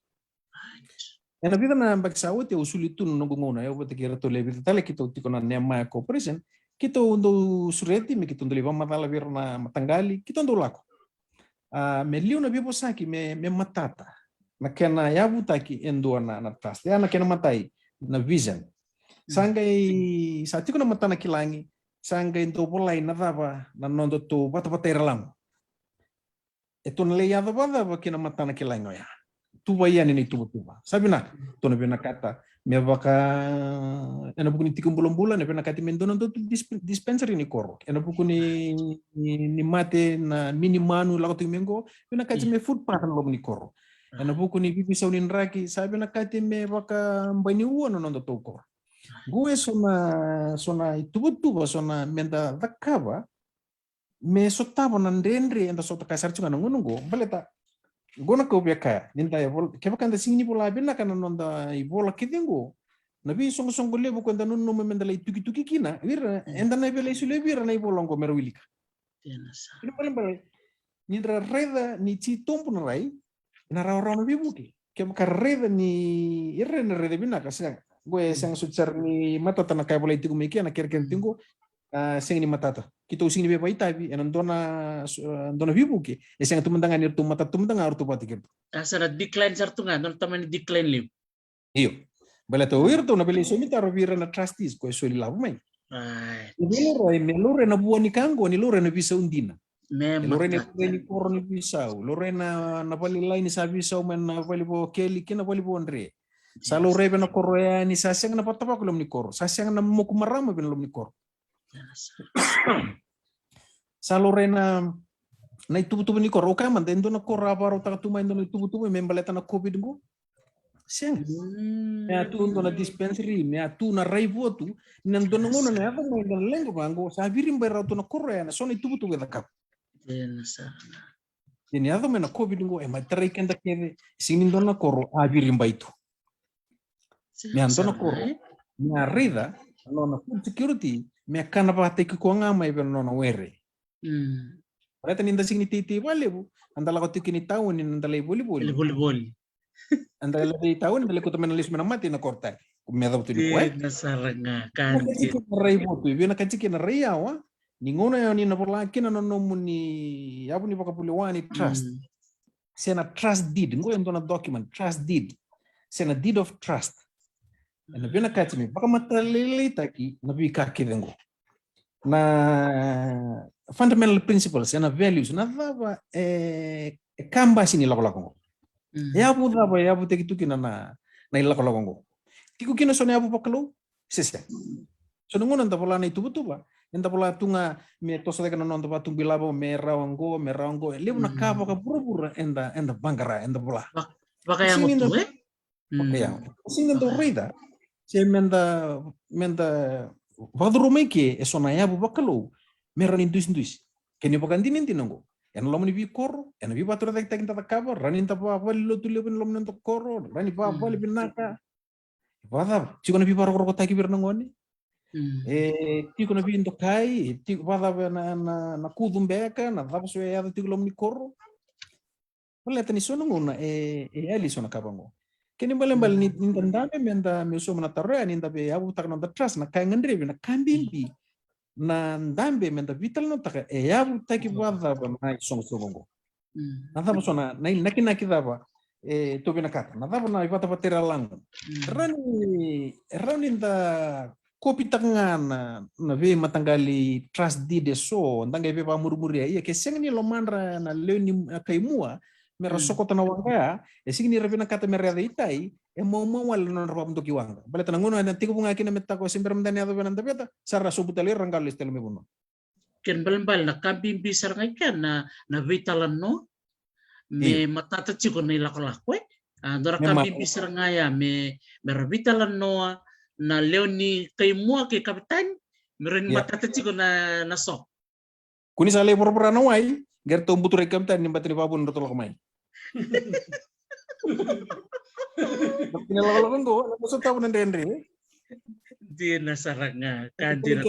Ena bida na bagsawot ya usulitu no ngona ya bote kira to lebi tale kito tiko na nema cooperation. Kito undo sureti me kito ndoliba matala bir na matanggali kito ndo lako. Me liu na bibo saki me matata. Na kena yabutaki endua na trust ya na kena matai na vision sangai sa tiko na mata na kilangi sangai ndo polai na dava na nondo to bata iralam eto na leya dava kena mata na kilangi ya tuba ya ni tuba sabi na to na bina kata me baka ena buku ni tikum bulan na bina kati mendono to dispensary ni koro ena buku ni mate na minimanu lako timengo bina kati me food pattern lo ni koro Ana buku ni pipi sa unin raki sabi na kati me baka mbani uano nondo toko. Gue sona itubutuba sona menda dakaba me sotaba nandendre enda sota kasar chunga ngunungo baleta gona ko biaka ninta ya keba kanda singni bola bina kana nonda ibola kidingo Nabi song lebu kwenda nunu memendala tuki kina wira enda na bela isu lebira na ibolong ko merwilika. Ini paling paling ni reda ni citum pun rai na raw na bibuki. Kem karreda ni irre na reda bina kasang gue sang sucar ni mata tanah kaya boleh tiku meki anak kira tinggu sing ni matata. Kita using ni beba itabi enan dona bibuki. Esang tu mendangan irtu mata tu mendangan artu patikir. Asana decline sartunga non taman decline lim. Iyo. Bala to wirto na beli somita rovira na trustees ko so labu mai. Right. Lore na buani kango ni lore na bisa undina. Lore Memang. ni koro ni bisa. Lore na pali lain sa bisa men na pali bo keli kina pali bo andre. Sa lore na koro ya ni sasang na patapa ko ni koro. Sasang na mo kumarama ben ni koro. Sa lore na itubu-tubu ni koro ka man dendo na koro aparo ta tuma endo na itubu-tubu membaleta na covid go. Siang. Me atu na dispensary, me atu na raivo tu, nan dono ngono na ako mo na lengo bango, sa birim ba rato na Korea na so na tubutu da kap. Ini ako me na COVID ngo e matray kenda kede sinin dono na koro a birim ba itu. Me ando na koro. Me arida no na food security, me kana pa te ko nga mai pero no na were. Rata ninda sing ni titi wale bu, andala ko tikini taon ni andala boli. Andala di tahun andala ko tamen alis menamati na korta. Kumeda betul ni kuat. Nasaranga kan. Rai botu, ibi na kanci na rai awa. Ningono ya ni na porlaki na nomu ni abu ni pakapulewani trust. Sena trust deed, ngo endo na document trust deed. Sena deed of trust. Na bina kati mi baka matalele taki na bi kaki dengo. Na fundamental principles and values na dava kamba sini lako. Yabu dava yabu teki tuki na ilako lakongo. Tiku kina sone abu pakalo sesya. So nungunan ta pola na itubutuba. Enta pola tunga me tosa de non ta tumbilabo me rawango. Lebu na kapa ka pura enda bangara enda pola. Baka yang utu Ya. Singin to rida. Se menda vadrumeke e sona yabu pakalo. Meran indus. Keni pakandinin tinongo. En lom ni bi koro, en bi batura tek ta kaba, ranin ta pa lo tu leben lom nento koro, rani pa binaka. Vada, chiko na bi paro ko ta ki birnongoni. Tiko na bi ndo kai, tiko vada na kudumbeka, na vada so ya tiko lom ni koro. Wala tani sono ngona ali sona kabango. Keni balembal ni ndambe menda me so na tarre ni ndabe abu tak no da trust na kai ngandre na kambimbi. Na ndambe menda vital no taka yabu taki vada ba mai songo. Na dava sona na naki dava to bina kata. Na dava na ivata patera lango. Rani da kopi tangana na ve matanggali trust deed so ndanga be ba murmuria iya ke sengni lomandra na leoni kaimua mera sokota na wanga singni rabina kata mera itai mau wala non rabam to kiwanga baleta ngono na tigo bunga kina metta ko simper mendani ado benanta beta sarra subutali rangal istel me bunno ken balbal na kambing bisar ngai kan na vitalan no me matata chiko na ilako dora kambing bisar ngaya me vitalan no na leoni kaimua ke kapitan meren matata chiko na so kuni sale pura na wai gerto buture kapitan ni batri babun rotol kamai Pinalawalan ko, so tawo ng Henry. Di nasaranga Kandi na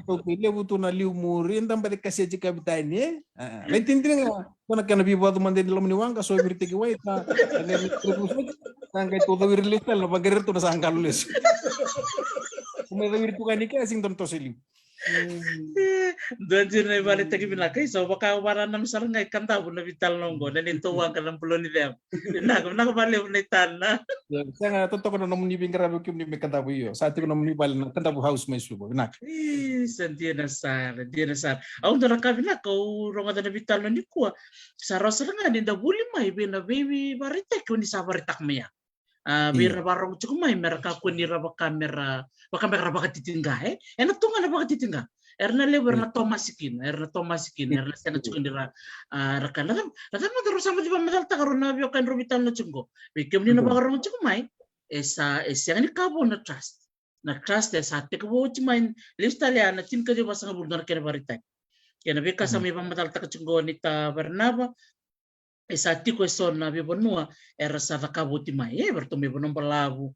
to. Pili buto na liumuri, ndang balik kasi si kapitan niya. Naintindihan nga, kung nagkanabiba tuman din nilang maniwang, kaso ibirtigi wait na, kahit todo wirlistal, na pag-gerito na sa angkalulis. Kung may wirtu ka ni kasing tonto silim. Doon din na ibalik tagi binakay. So baka wala na masarangay kanta po na vital nonggo. Nanintuwang ka ng pulo ni Dem. Nakabali po na itan na. Saya nga totoo ko na naman ni Bingarabi kung ni may kanta po iyo. Sa atin ko naman ni Bali na kanta po house may subo. Binak. Di na sar. Ang doon ka binak. Kung ronga na vital na ni kuwa. Sa rosaranga ninda buli may baby baritek. Kung ni sa baritak maya. Bira barong cukup mai mereka kunira kamera baka titingga enak tuh nggak baka titingga erna lebar na tomasikin erna sana cukup dira rekan mah terus sama juga medal tak karena biokan rubitan na cunggo bikin ni na baka rong cukup mai esa yang ini kabo na trust ya saat ke bo cumain listalia na tin ka di basa ngabur na kene baritek kena beka sama ibang medal tak cunggo nita bernaba Esatiko esona bibonua era sava kabuti mai berto me bonom palavu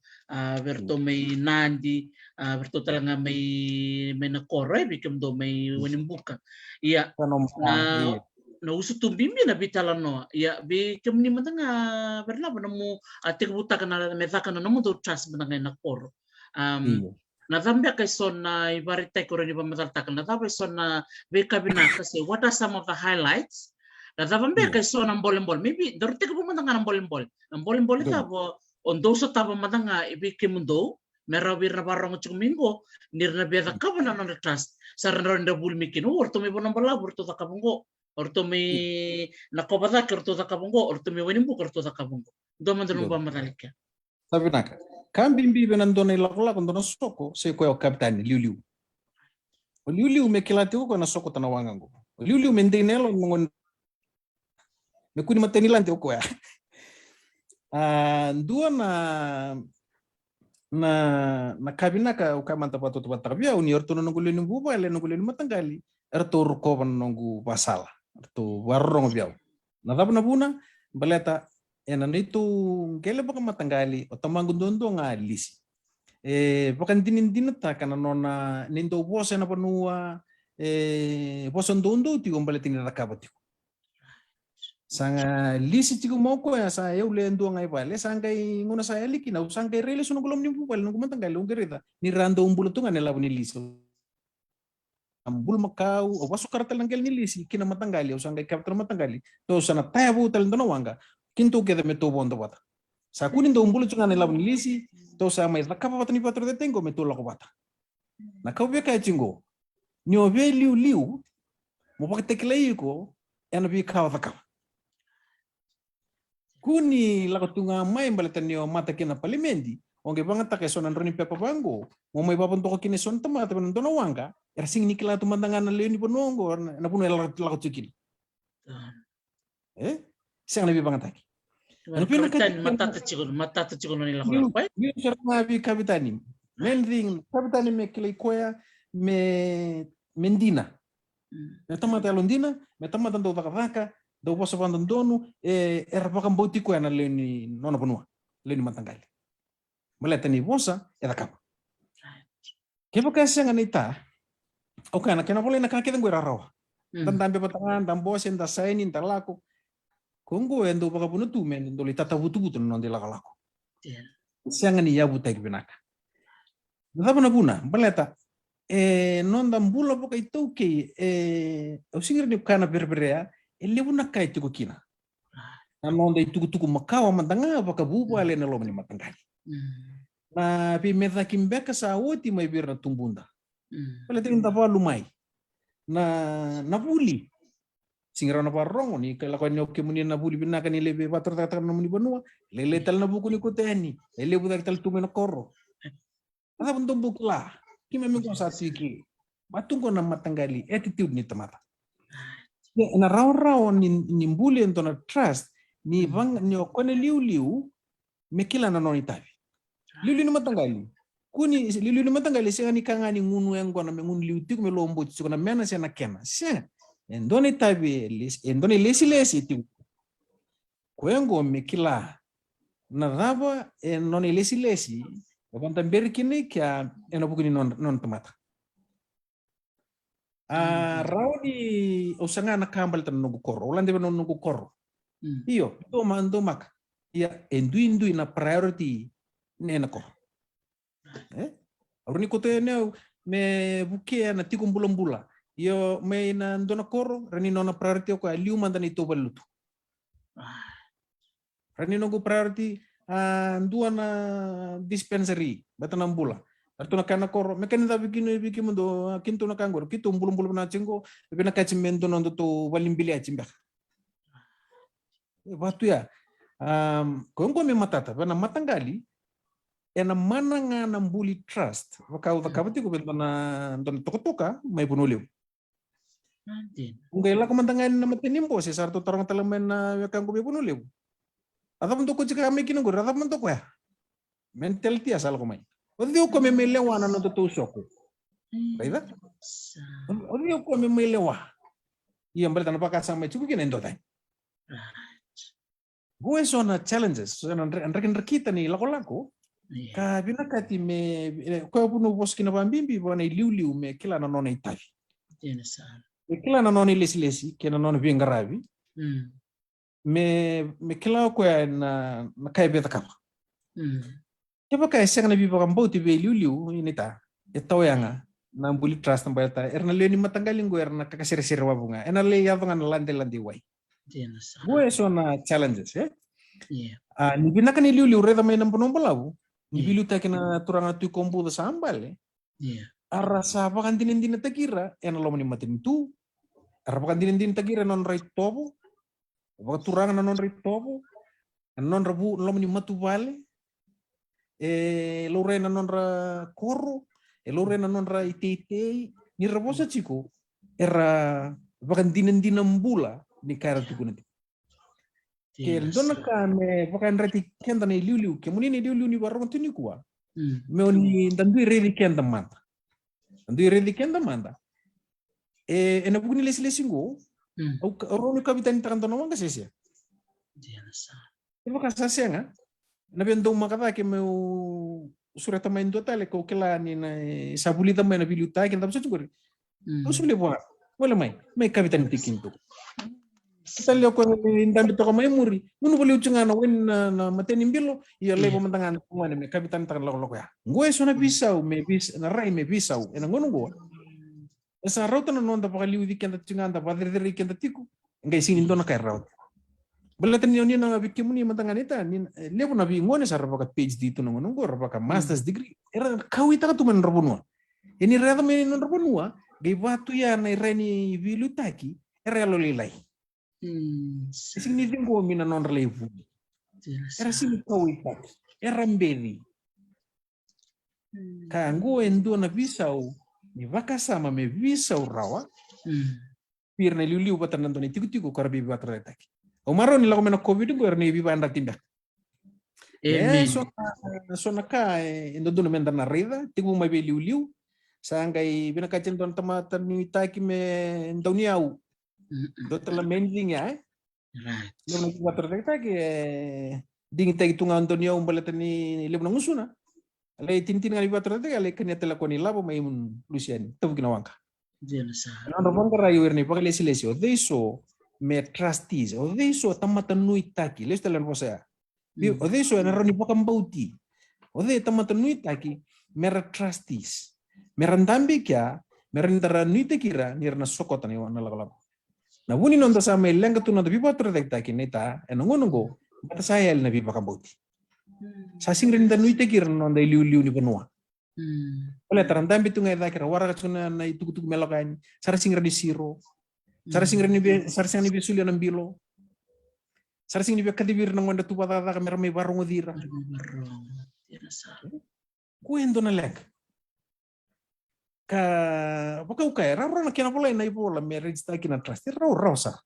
berto me nandi berto talanga me na kore bikem do me wenimbuka ia na na usu tumbimbi na bitala no ia bikem ni matanga berla bonomu atik buta kana me vaka no mo do trust matanga na koro na thambia kai sona ibarita ko ni pamatal takana thaba sona be kabinaka say what are some of the highlights. Davambia kay so ng bolembol. Maybe dorte ka pumunta nga ng bolembol. Ang bolembol ita po ondo sa tabo matanga ibiki mundo merawir na barang chuminggo nirna beda ka na ng trust sa ron da bulmikin orto may bonang bala orto ta kabungo orto may nakobada orto ta kabungo orto may wenimbo orto ta kabungo do man dun ba matalika. Sabi naka kambimbi benandona ilakula kondona soko se ko kapitani liuliu. O liuliu me kilati ko na soko tanawangango. O liuliu mendinelo ngon me kuni matenilan te ko ya. Dua na kabina ka o kamanta pato to batabia uni orto no nguleni buba le nguleni matangali erto ruko nongu basala erto warrong biao. Na dabna buna baleta ena nitu gele baka matangali o tamangundondo nga lisi. Bakan dinindinata kana nona nindo bosa na panua bosa ndondo ti gombaletin na kabati. Sanga lisi tigo moko ya sa eu le ndo ngai vale sangai ngona sa eliki na sangai rele suno golom ni bubal no matangali ungerita ni rando umbulo tunga nela ni lisi. Ambul makau o wasu kartal nangel ni lisi kina matangali o sangai kaptra matangali to sana tabu tal ndono wanga kintu keda meto bondo bata sa kunin do umbulo tunga nela ni lisi to sa mai rakapa bata ni patro de tengo meto lako bata na kau be kai chingo ni o be liu mo bakte klei ko ena bi kawa ka kuni lako tunga mai baleta ni o mata kina palimendi onge banga take sonan roni pepa bango mo mai babon to kine son tamata ben dono wanga er sing nikla tu mandangan na leoni bonongo na puno lako tukin siang lebih banga taki Kapitan matata chigon ni lako pai ni serma bi kapitani main thing kapitani me kile koya me mendina me tamata londina me tamata do takaka do poso bandondonu era pakam boti ko na leoni nona bonua leoni matangali maleta ni bosa era kapa kepo kasi nga nita okay na kena boleh na kakita ngwe rawa tandambe patangan dambo sen da saini ntalako kongo endo baka puno tu men ndo litata butu non de lakalako sianga ni yabu tek binaka ndaba na buna baleta non dambula boka itoke o singir ni kana berberea ele buna kai tuko kina non de tuku makawa mandanga baka bubu ale na lo ni matangani na pi meta kimbeka sa oti mai birna tumbunda pala tin tapa lumai na buli singira na parrongo ni kala ko ni okke muni na buli binaka ni lebe patro tata na muni banua lele tal na buku ni koteni lele budak tal tumen korro asa bunto bukla kime mi ko sa siki matungo na matangali attitude ni tamata na raw ni buli ento na trust ni bang ni okone liu mekila na noni tabi liu ni matangali kuni liu ni matangali se ani kangani ngunu engo na ngun liu tik me lombo tsu na mena se na kena se endoni tabi endoni lesi ti kwengo mekila na raba endoni lesi banta berkini kya eno bukuni non tomata rauni usanga na kambal tan nugu korro ulande non nugu korro iyo to mando mak ya endu na priority nena ko aruni ko te ne me buke na tikum bulan yo me na ndona korro rani nona priority ko aliu mandani to balutu rani nogu priority ndua na dispensary batanam bula arto na kana korro me kan da biki mundo kinto na kangor kito bulum na chingo be na kachimendo no to balimbili achimba batu ya kongo me matata bana matangali ena mananga na mbuli trust wakabati ko bentana don tokotoka mai bunoleu ngai la komandangan na matinimbo si sarto tarong talamen na kango be bunoleu ata punto ko chika me kingo ata punto ko ya mentality asal ko mai odio ko me melewa na no to soko baida odio ko me melewa iya mbele tanpa kasang me chuku kinendo tai gue sona challenges sona anrekin kita ni lako-lako ka binakati me ko puno bos kina bambimbi bona liu me kila na nona itavi me kila na nona lesi kina nona bingarabi me kila ko na kai beta kapa kapa kai sanga bi ba mboti be liu inita etawanga na mbuli trust mbata erna leni matangalingo erna kakasere wabunga ena le yavanga na lande wai gue sona challenges ni binaka ni liu reda mai namponombo labu ni bilu takina turanga tu kombu da sambal arasa pakan dinin takira ena lo mani matin tu arasa pakan dinin takira non right tobo pakan turanga non right tobo non rabu lo mani matu vale lo rena non ra koro lo rena non ra ite ni rabosa chico era pakan dinin bula ni kara tu kunati ke dona kame pakan reti kenda ni liu ke muni ni liu ni barong tuni kuwa me oni ndandu redi kenda manda ena bugni lesi ngo au roni kabitan takan tono manga sesia ibu kasase nga na bendo makata ke meu surata main do tale ko kela ni na sabuli tamay na bilu ta kenda bisa juga usule buat wala may kabitan tikinto Salio ko ndambi to may muri munu bali uchunga na wen na mateni mbilo ya lebo mantangan kumane me kapitan tan loko ya ngwe so na bisau me bis na rai me bisau ena ngono go esa rauta na nonda pakali udi kenda chinganda padere kenda tiku ngai singin do na kai raut balatan ni na bikimuni mantangan ita ni lebo na bi ngone sa rabaka PhD to ngono go rabaka master's degree era kawita ka tuman rabonwa ini rada me non rabonwa gai batu ya na reni vilutaki era lo lilai Sini dingo mina non relevo. Era sini kawita. Era mbedi. Kango endo na bisau. Ni vaka sama me bisau rawa. Pir na liu batan nanto ni tiku karabi batra taki. O maro ni lago mena covid go erni biba anda tinda. So na ka endo do menda na rida, tiku mai be liu. Sangai bina kacen don tamatan ni taki me ndoniau. Dokter la mending ya. Right. Lemo na terdetak ding tagi tunga Antonio umbalata ni lemo na ngusuna. Ale tintin ngali terdetak ale kanya tela ko ni labo may mun Lucian. Tabu kinawangka. Diyan sa. Ano bang karayo erni pakalesi-lesi o deso me trustees o deso tamatan nui taki. Les telan po saya. O deso na roni pakambauti. O de tamatan nui taki mera trustees. Merandambi kya merandara nui tekira nirna sokotan yo na lagalabo. Na buni nonda sa may lenga tu nonda biba terdetak kinita enongonongo bata saya el na biba kambauti. Sa singren da nui tekira nonda liu ni benua. Oleh terandam bitu ngai dakira wara kacuna na tuku melokan sara singren di siro. Sara singren ni besuli na bilo. Sara singren ni kadibir na ngonda tu bata ka merme barong dira. Kuendo na lek. Ka buka raro na kina pula na ipola me register kina trust raro sa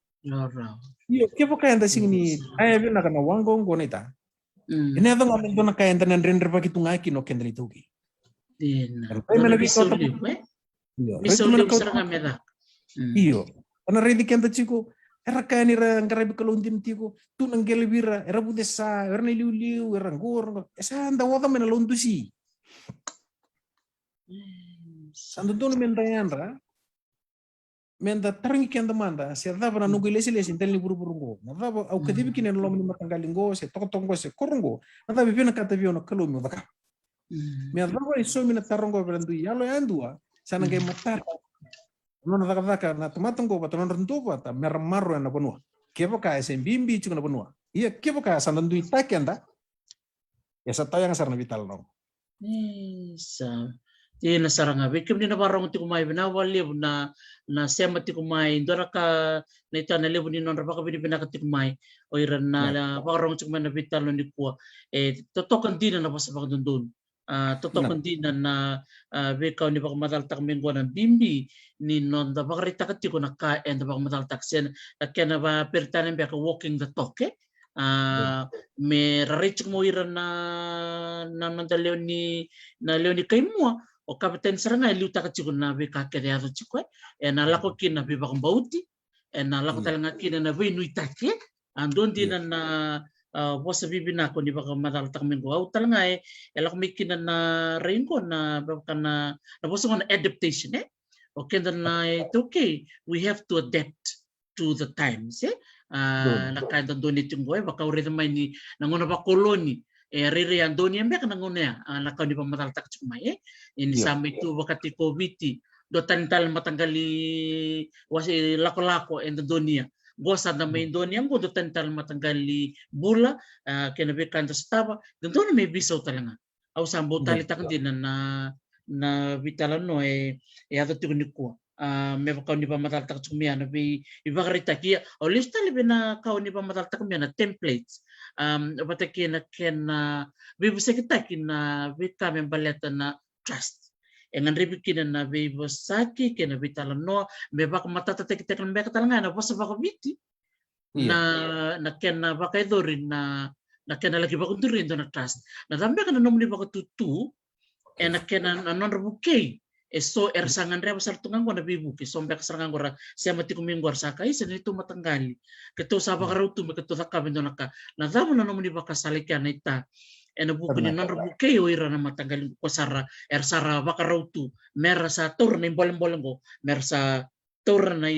iyo ke buka anda singni ay bina kana wangong gonita ina ado ngam do na kaya anda render pa kitunga kino kendali tugi iyo ana ready kenda chiko era kaya ni ra ngarabi kalundin tiko tu nang gelibira era budesa era liu era ngor esa anda wada mena londusi Santo dono mendayandra menda taringi kenda manda se dava na nugu lesi intelni buru-burungo na dava au kadibi kinen lo mini matangalingo se tokotongo se korongo na dava bina kata biono kalumi wadaka me dava iso mina tarongo berandu yalo yandua sana ngai matar nono daka na tomatongo bata nono rento bata mermaro na bonua kepo ka se bimbi chuna bonua iya kepo ka sandandu itakenda ya satayang sarna vital no na saranga bekim ni na barong ti kumay bina wali na sema ti kumay ndora ka na ita na lebu ni non rabaka bina ka ti kumay o iran na barong ti kumay na vital ni kuwa totokan din na basa baka dundun totokan din na bekaw ni baka mataltak mingwa ng bimbi ni non da baka rita ka ti ko na kaen da baka mataltak sen kaya na ba pertanan baka walking the talk me rarich mo iran na nandaleo ni na leo ni kay mo o kapten saranga liuta ka chiko na be ka kere ato chiko na lako kina be bakang bauti na lako talanga kina na be nui take andon din na bosa bibina ko di baka mataltak minggu au talanga elak mikinan na ringo na baka na bosa ko na adaptation okay na ito okay we have to adapt to the times na kada doni tinggo baka uri naman ni nanguna ba koloni riri ang doni ang baka nanguna nakaw di pa mataltak chuma ini sama itu baka ti covid do tantal matanggali wasi lako-lako and the dunia gosa na may Indonesia mo do tantal matanggali bula kinabi kanto staba ganto na may bisaw talaga aw sambo talitak din na bitalan no ato tikuni ko may bakaw ni pa mataltak chumiya na bi ibakarita kia o lista libi na kaw ni pa mataltak chumiya na templates bata kina bibisa kita kina bita may baleta na trust engan ribi kina na bibo saki kina bitalan no me baka matatatek ng beka talanga na basta baka biti na kena baka idorin na kena lagi baka undurin do na trust na dambe ka na nomni baka tutu na kena non rebukay so sangan reba sartungan ko na bibuki so beka sarangan ko ra siya mati kumingwar sakay sa nito matanggali keto sa baka rautu me keto sakabin do naka na damo na nomni baka salikyan na ita buku ni non rebukay o ira na matanggalin ko sara sara baka rautu mera sa tor na imboleng-boleng ko mera sa tor na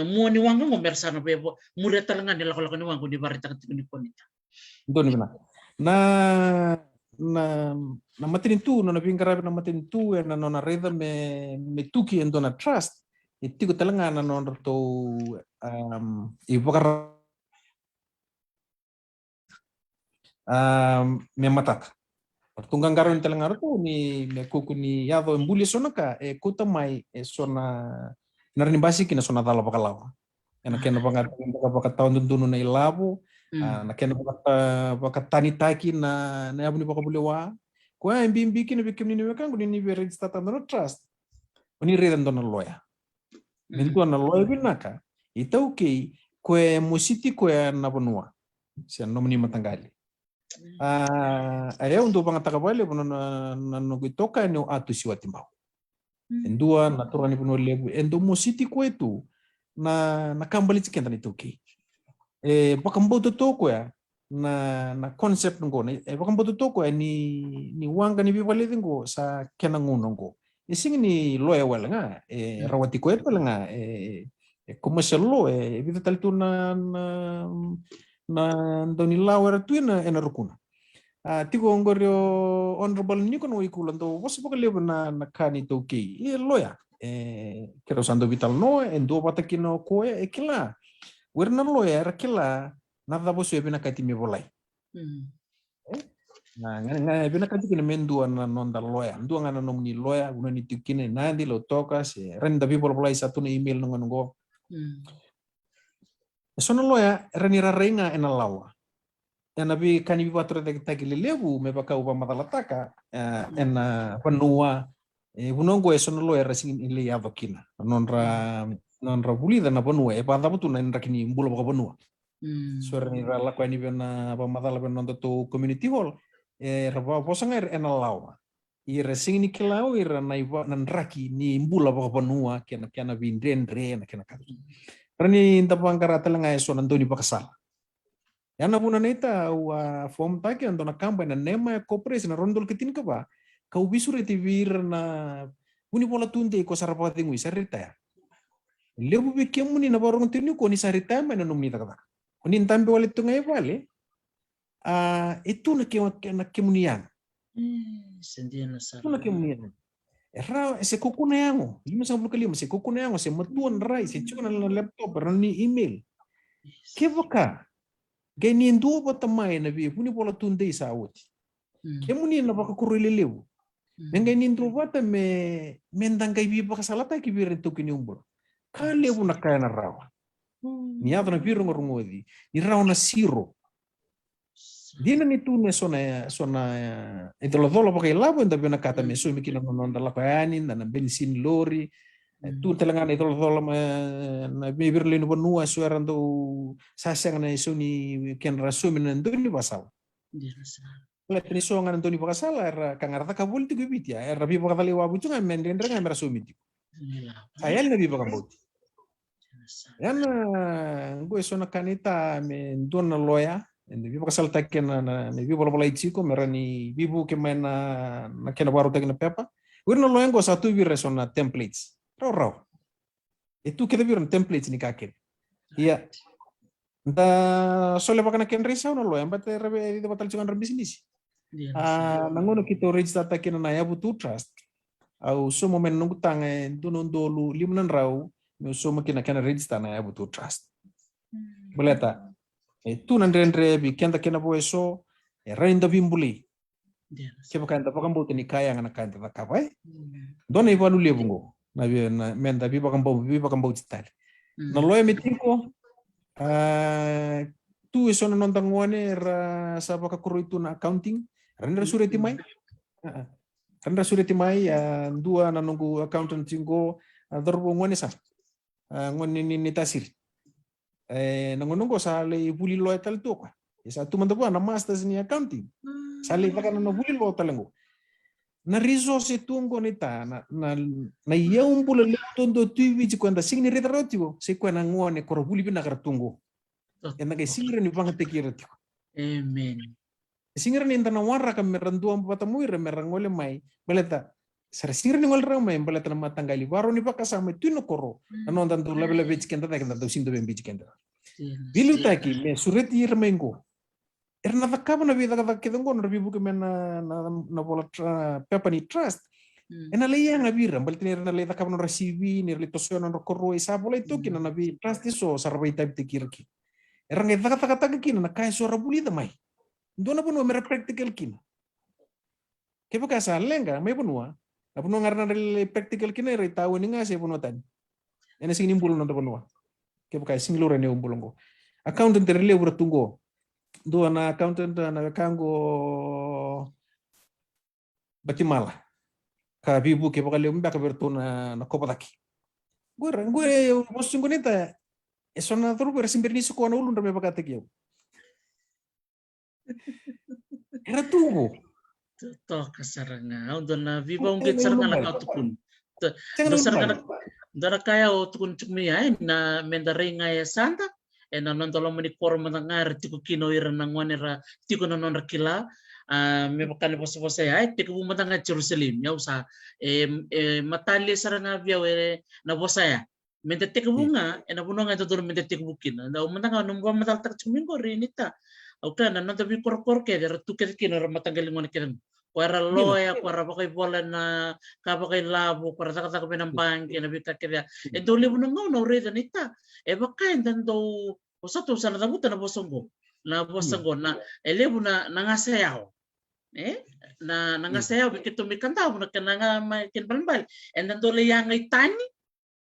mua ni wangang ko mera sa na bebo muda talaga nila ko ni wangang ko di barita kan ni ponita doni bina na matin tu na bingkara na matin tu na na reda me tuki endo na trust itu talaga na non to ibakar me matak tunggang garon telangar tu ni me kuku ni yado embuli sona ka kuta mai sona narni basi kina sona tala pakalawa ena kena baka tahun tundu na ilabo na kena baka tani taki na abu ni baka bulewa ko ay bimbi kina bikim ni mekan ko ni register ta no trust oni redan dona loya mentu na loya binaka ita okay ko musiti ko na bonua siya nomni matangali ayaw untuk pangatakabali na nagitoka ni atu si watimbao endua natura ni puno lebu endo musiti kwetu na kambali tikenta ni toki pakambo to toko ya na concept ngo pakambo to toko ya ni wanga ni bibali ngo sa kenanguno ngo ising ni loya wala nga rawati kwetu wala nga commercial law bita talito na doni lawer tu na rukuna tigo ngorio honorable ni kono ikulan to was pokok lebo na kani to ki loya kero sando vital no endo patakino ko ekila werna loya rakila na dabo so ebina kati me bolai na nga ebina kati kina mendua na nonda loya ndua nga nomni loya una ni tikine nandi lo toka se renda people bolai satu na email ngo sono loya ranira renga ena lawa ena bi kani bi patro de tagile lebu me baka upa matalataka ena panua bunongo sono loya rasing ile ya vakina nonra bulida na panua pada betu na rakini mbula baka panua suara ni rala ko ni bena pa matala ben nondo to community hall raba posanga ena lawa i rasing ni kilau ira na iba nan raki ni mbula baka panua kena bindendre na kena katu Rani tapang karata lang ay so nandun ipakasala. Yan na muna nita form taki ando na kampay na nema kopres na rondol kitin ka ba kaubisure ti vir na muni pola tunde ko sarapati ngui sarita ya. Lebu bikin muni na barong tinu ko ni sarita man na numita ka. Kunin tambe walit to ngay vale. Itu na kimunian. Sendian na sa. Itu na kimunian. Se kukuna yango, 55 se kukuna yango, se matuan rai, se chukuna na laptop, rani email. Kevaka, gani ndo ba tamay na bi, puni pola tunde sa awit. Kemuni na baka kurililew. Gani ndo ba ta me mendang kay bi baka salata ki bi rento kinyumbol. Kalebu na kaya na rawa. Niyato na biro ngorungodi, ni rawa na zero. Dina ni tu ne sona itu lo dolo pakai labo nda bena kata me so mikina no ndala ko yanin na bensin lori tu telangana itu lo dolo na bibirle no bonua suarando sasang na so ni ken rasumi na ndo ni basal la ni so ngana ndo ni basal era kangarata kabul ti gubiti era bi bakali wabu tunga menden renga merasumi ti ayal na bi bakambuti yana ngoi sona kanita me ndona loya Ende vivo kasal taken na vivo bola itiko merani vivo ke na kena baru taken pepa. Wirna lo yango satu vire sona templates. Raw. Itu kita vire templates ni kaken. Iya. Nta sole bakana ken resa no lo yamba te rebe di batal chungan business. Nangono kita register taken na yabu tu trust. Au so momen nungu tange dunon dolu limnan raw no so makina kena register na yabu tu trust. Boleta. Tu nandre bi kenda kena boeso renda bimbuli ke bakanta pakambo ni kaya ngana kanta kapai dona ibalu lebungo na menda bi pakambo titali na loya mitiko tu eso non tangone ra sabaka kuru itu na accounting renda sureti mai dua na nunggu accountant tingo dorbo ngone sa ngone ni tasir nangonongo sale buli lo tal to ka isa tu manda na masters ni accounting sale baka na buli lo talengo na resource tungo nita na yaum bula le tondo tuwi kwenda signi retrotivo se kwena ngone koro buli bina kartungo ena ke singre ni banga tekirati amen singre ni ndana warra ka merandu am pata muire merangole mai beleta sar singre ni ngol ramai beleta na matangali baro ni baka sama tuno koro anon dan tu level kenda ta kenda do sindo bembi kenda bilu taki me sureti irmengo erna vakaba na vida ka kedongo na bibu ke mena na bola pepa ni trust ena le yang abira baltini erna le vakaba no recibi ni le tosio no korro isa bola itu kina na bi trust so sarbai type tekirki erna vakata kina na kai so rabuli da mai ndona bono mera practical kina ke baka sa lenga mai bonua apuno ngarna le practical kina re tahu ni ngase bono tan ena sing nimbul no bonua ke baka sing lore ne umbulongo accountant terle tunggo do na accountant na kango batimala ka bibu ke baka le mbaka bertuna na kopataki gue bosungo nita eso na turu bersimbirni suko na ulun rame baka tekio era tunggo to kasaranga undo na viva ungit saranga na kautukun do saranga dara kaya o tukun chukmi ay na mendaringa ya santa e na nondolo mani koro manangar tiku kino ira nangwanera tiku na nonra kila me bakane poso ay tiku bumanga Jerusalem ya usa matali saranga biaw na bosaya mende tiku bunga e na bunanga dodor mende tiku bukin na umanga numba matal tak chumingo rinita auka na nonda bi kor ke der tuket kino matanggal ngone kiran para loya para pakai bola na kapakai labo para taka pinang bangke na bita kaya dole mo nang no reda nita baka dan do usato sa natabutan na bosongo na elevo na nangasayaw na nangasayaw bikito mi kantaw na kananga kinbalbal dan dole yang ay tani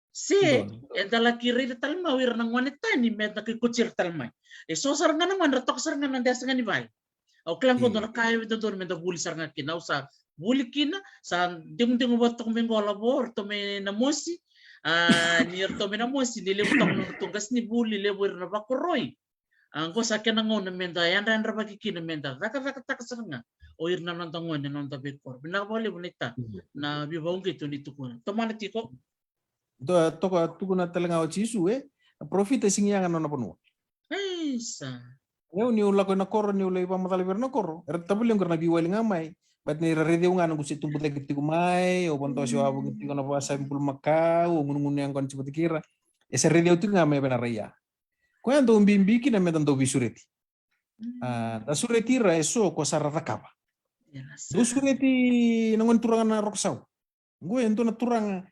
si dala kiri talma wir nang wanitani med na kikutsir talmay so saranga naman ratok saranga nang dasa nga ni bay o klang ko do na kaya ito do menda buli saranga kina sa buli kina sa ding wat to mengo labor to me namosi nier to me namosi dile utang no tugas ni buli lebur na bakoroy ang ko sa kena ngon menda yan ran ra bakikina menda taka saranga o ir na nang tangon na nang tabi kor binabali bonita na bibawng kito nito ko to manatiko do to tuku na talanga o chisu profit sing yang ano na puno sa eu ni ula ko na koro ni ula ipa matali ver na koro tabul yung karna biwali nga mai bat ni rarede nga nang gusto tumpu tagi tigo mai o banto si wabu gitu na pa sa impul makau o ngungun yang kon cepat kira esa rede tu nga mai benaraya ko yan do bimbiki na medan do bisureti da sureti ra eso ko sarata kaba do sureti nangon turangan na roksau gue ento na turang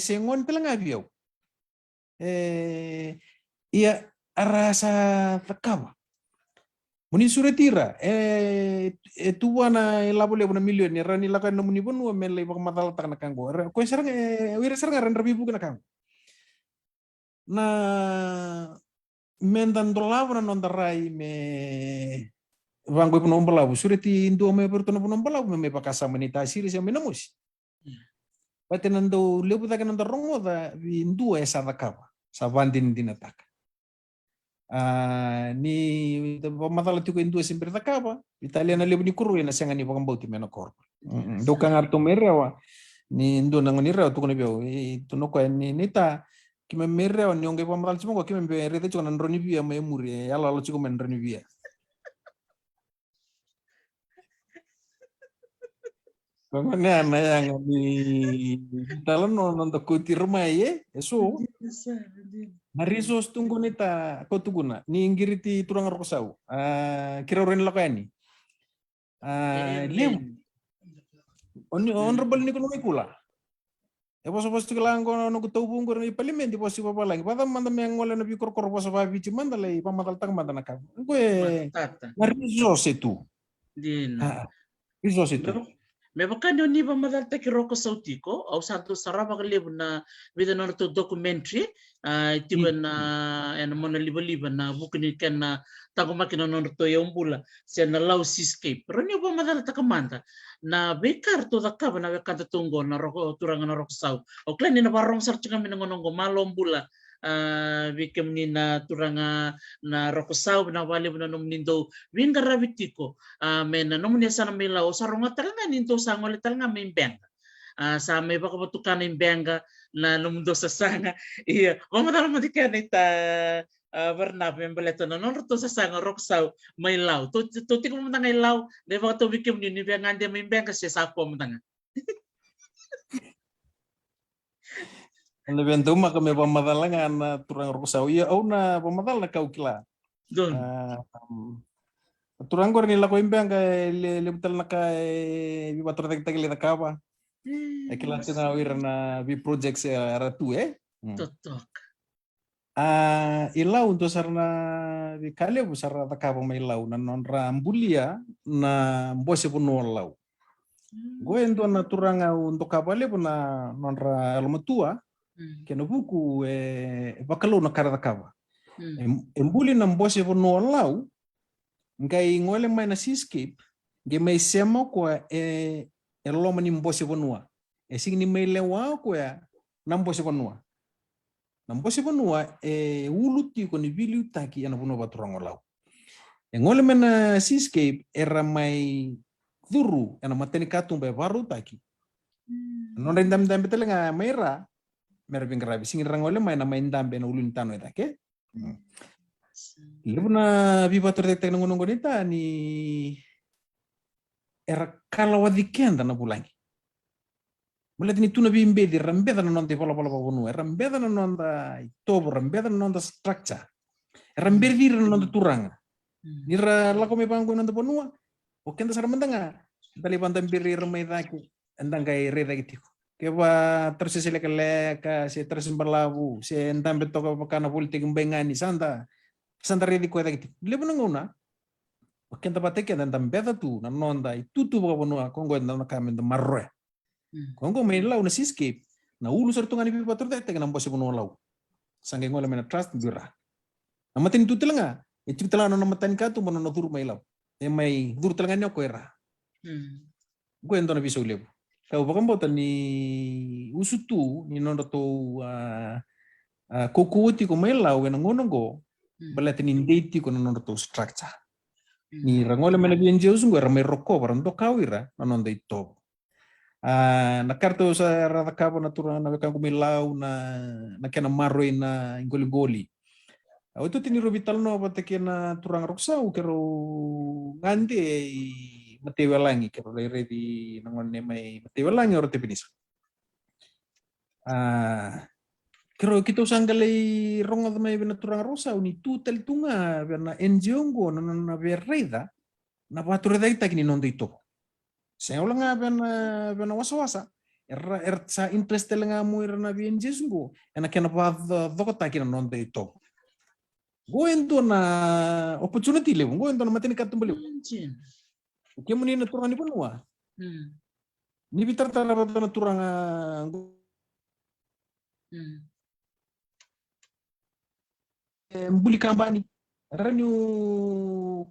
sengon telang abiau iya arasa takaba muni suretira tuwa na labo lebo na milyon ni rani lakan na muni bonu men lay baka matal tak na kango ko sarang wira sarang ran rabi bukan kango na mendan dolabo na nondarai me banggo puno balabo sureti indo me pertono puno balabo me pakasa manita siri sa menamus batenando lebo tak na rongo da indo esa takaba sa bandin dinataka ni masalah tu indo sempre takaba italiana lebo ni kuru na senga ni bakang bauti mena kor do kang arto merawa ni indo nang ni raw tu kono bio tu no ko ni nita kime merawa ni onge pamal chimo ko kime be rete chona roni bia me muri ala lo chiko men roni bia Pokoknya anak yang di dalam nonton kuti rumah ya, so hari sos tunggu nita kau tunggu na, ni ingiriti turang rokosau, kira orang lakukan ni, lewu, honorable ni kono ikula. Pos kelang kono no kutubung kono i parliament pos papa lagi. Pada mandam yang ngole no bikor kor pos apa bici mandalai pamatal tang mandana ka. Gue ngarisos itu. Din. Risos itu. Me baka no ni ba madal ta kiroko sautiko au santo saraba ka lebu na vida no to documentary tiba na en mona liba na bukni ken na tago makina no to yombula se na lau seascape. Ronyo ba madal ta kamanta na bekar to da kaba na bekanta tungo na roko turanga na roko sau. O klen ni na barong sarch kami ngonongo malombula bikem ni na turanga na roko sau na wali na nomnindo winga rabitiko mena nomnya sana mila o sarunga talanga ninto sangole talanga membenga sa may baka batukan imbenga na numundo sa sanga iya mamadala madikan ita Barnab yang beleto na non to sa sanga roksaw may law to tiko mo tanga law de baka to bikim ni benga ande membenga siya sa po mo tanga Anda bentuk mah kami pamadala nga turang rokosau iya au na pamadala kau kila. don Turang kor nila ko imbang kay lebutal na kay bibator tag le nakaba. Akila na wir na bi projects ratu totok ilaw untuk sarna di kali bu sarna takaba may ilaw na non rambulia na mbose pun law. Gue ento na turang untuk kabale pun na non ra almatua kena buku bakalo na karata kaba. Embuli na mbose pun law ngai ngole mai na seascape ge mai sema ko loma ni mbose bonua sing ni mai lewa ko ya na mbose bonua uluti ko ni biliu taki ana bono baturang law ngole mai na seascape era mai duru ana mateni katung be baru taki non rendam dam betelenga mera mera bingrabi sing ngole mai na mai ndambe na ulun tano etake Lebuna bibator tek nongo nita ni era kalawadiken na bulangi. Mulai ni tuna bimbe di rambeda na nonte pola bonu, rambeda na nonda itobo, rambeda na nonda structure. Rambeda na nonda turanga. Nira lako me pangko nonda bonua. O kenda sara mendanga. Dali pandam biri ramai daki endang kai reda gitu. Keba tersesele ka se tersemberlabu, se endam betok pakana politik mbengani santa. Santari di kueta gitu. Lebu nangona. Oke tempat teke dan tambeta tu na nonda itu tu baka bonua kongo na kami na marroe. Kongo may lau na seascape na ulu sa tungan ipi patur teke na mbose bonua lau. Sangge ngola mena trust bira. Namatin tu telanga. Itu telanga na matan ka tu mono na dur may lau. May dur telanga nyo ko era. Gue ento na biso lebu. Kau baka mbota ni usutu ni nonda to kokuuti ko may lau na ngonongo. Balati ni date ko na to structure. Ni rangole mena bien jeus ngwe ramai roko baran to kawira na nonda ito. Na karto sa radakabo na turana na bekang kumilaw na kena maroi na goli-goli. Itu tini robital no pateke na turang roksau kero ngante matewalangi kero lere di nangon may matewalangi oro tepinis. Kero kita usanggalay ronga may binaturang rosa uni tutel tunga na NGO ngo na berreda na patureda ita kini nondo ito. Saya ulang bena wasa-wasa sa interest nga mo na BNG ngo na kena pa dokota kina nondo ito. Go ento na opportunity levo go ento na matini katumbali. Kemo ni naturang ni punwa. Ni bitar tara na turang mbuli kambani ranyu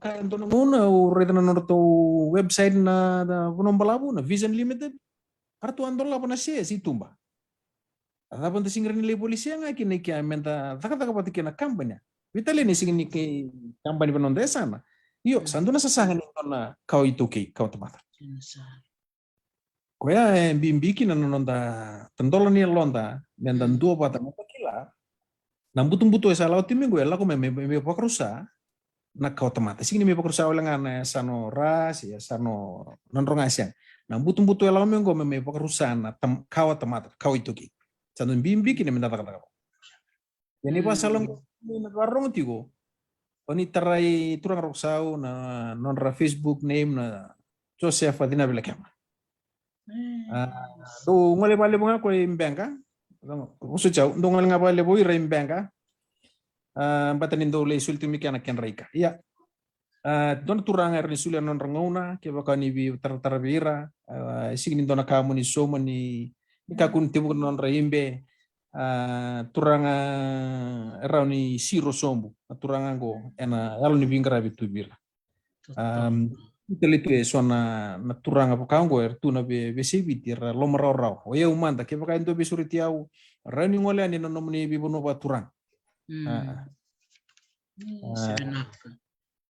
kayan to muna o reda na norto website na punombalabu na Vision Limited artu andola pa na siya si tumba atapan to singren ni polisi nga kini kya menta taka pati kina kampanya vitali ni singin ni kampanya panonda sana iyo sandu na sasahan ito na kau itu kau temata koya bimbiki na nonda tendola ni londa mendan dua patang kila nambutung-butung sa laut timing gue laku me pakrusa na kau temata sing ni me pakrusa oleng ana sano ras ya sano nonrong asyang na butu ela mengo me pakarusana kawa tamata kawa itoki sanun bimbi kini menda kata yani pasalang na warong tigo oni tarai turang roksau na nonra Facebook name na Joseph Adina Belakama do ngole bale bunga ko imbenga usu chau do ngole ngabale bo ira imbenga batanin do le sulti mikana ken raika ya don turang er ni sulia non rangauna ke bakani bi tarabira signi dona kamu ni soma ni kakun tibu non raimbe turanga erau ni siro sombu turanga go ena yalo ni bingara bitubira Italitu sona na turanga pakango er tu na be besibiti ra lomra rao o ye umanda ke baka ndo besuriti au rani ngole ani no nomni bibuno ba turang Sebenarnya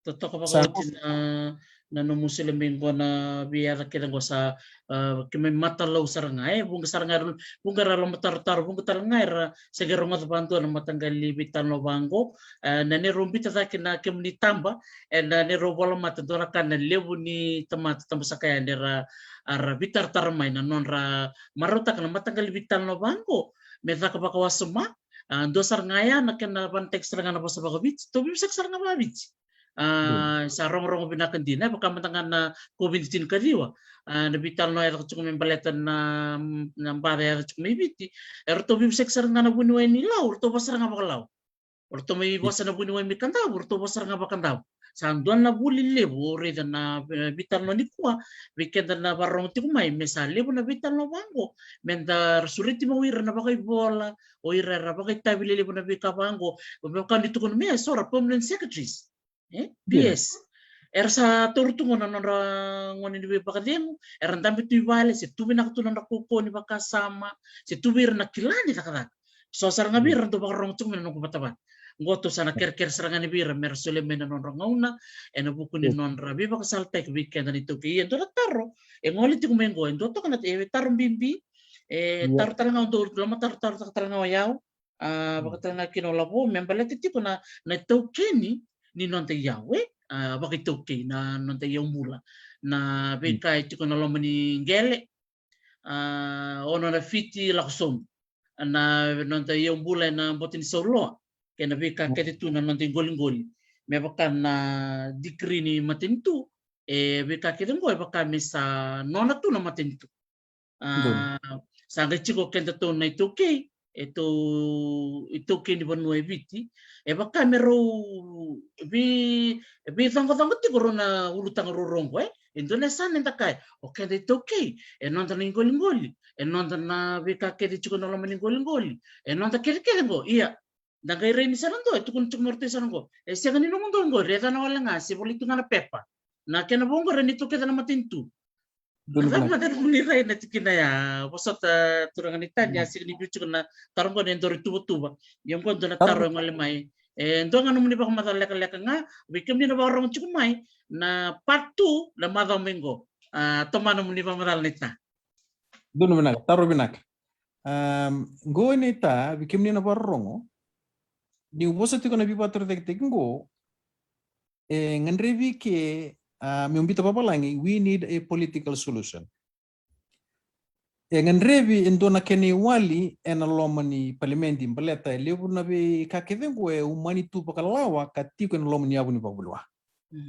Totoo kapag na no Muslim ko na biya kila ko sa kami matalaw sarangay bung sarangay bung garalo matar bung talangay sa garong bantu na matanggal libitan no bango na ni rumbita sa kina kemni tamba na ni robolo matadora kan na lebu ni tamat tamba sa kaya ni ra bitar taramay na non ra maruta kan matanggal libitan no bango meta kapag wasuma do sarangaya na kena pantek sarangana pa sa bagabit to bisak sarangana babit sa rong-rong binakandina baka matangan na COVID-19 kadiwa nabital no era cukup membaletan na bare era cukup mibiti erto bimsek sarang na bunuay ni law erto basar nga bakalaw erto may bosa na bunuay mi kandaw erto basar nga bakandaw sanduan na bulile bore na bital no ni kuwa weekend na barong ti kumay mesale na bital no bango menda suriti mawira na bakay bola o ira bakay tabilile na bika bango baka dito ko na sora permanent secretaries Yes. Era sa turtungo na ngoni ni bakademo, era ndambi tu vale se tu bina kutu na kuko ni bakasama, se tu bir na kilani takada. So saranga bir to bakarong tung na kumataban. Ngoto sana ker saranga ni bir mersole mena non rangauna, ena buku ni non rabi bakasaltek weekend ni to ki ento taro. E ngoli ti kumengo ento to kana e tarum bimbi, tar taranga ndo lama tar taranga wayao. Bakatanga kinolabo membalete tipo na to keni ni non te yawe bakitoke na non te mula na beka itu kono lo mani gele ono na fiti la som na non te mula na botin solo ke na beka ke tu na non te goli me baka na dikri ni matintu beka ke ngoi baka mesa nona tu na matintu sa chiko kenta to na itoke itu kini banua biti baka mero bi tanggo ti corona urutang rorong Indonesia nenta kai okay itu okay non tan ngoli non tan na bika ke di chiko no ngoli non ta kere go iya dagai reni sanando itu kun chumorte sango siya kanino ngol reta na wala nga si politu nga na pepa na kena bongo reni to kita na matintu Karena dari menilai nanti kena ya, posot turangan itanya sih ni bicu kena taruh kan endori tuba yang kau tu nak taruh yang malemai, endo kan umni pak mata leka nga, bikin ni nabar orang cukup mai, na patu na mata minggu, teman umni pak mata nita. Dulu benak, taruh benak. Go nita, bikin ni nabar orang, di posot itu kena bipatur tek go, nganrevi ke miumbito papalangi, we need a political solution. Ngan revi endo na keni wali ena loma ni parlamenti mbaleta lebu na be kakevengo umani tu pakalawa katiko na loma ni abu ni pabulwa.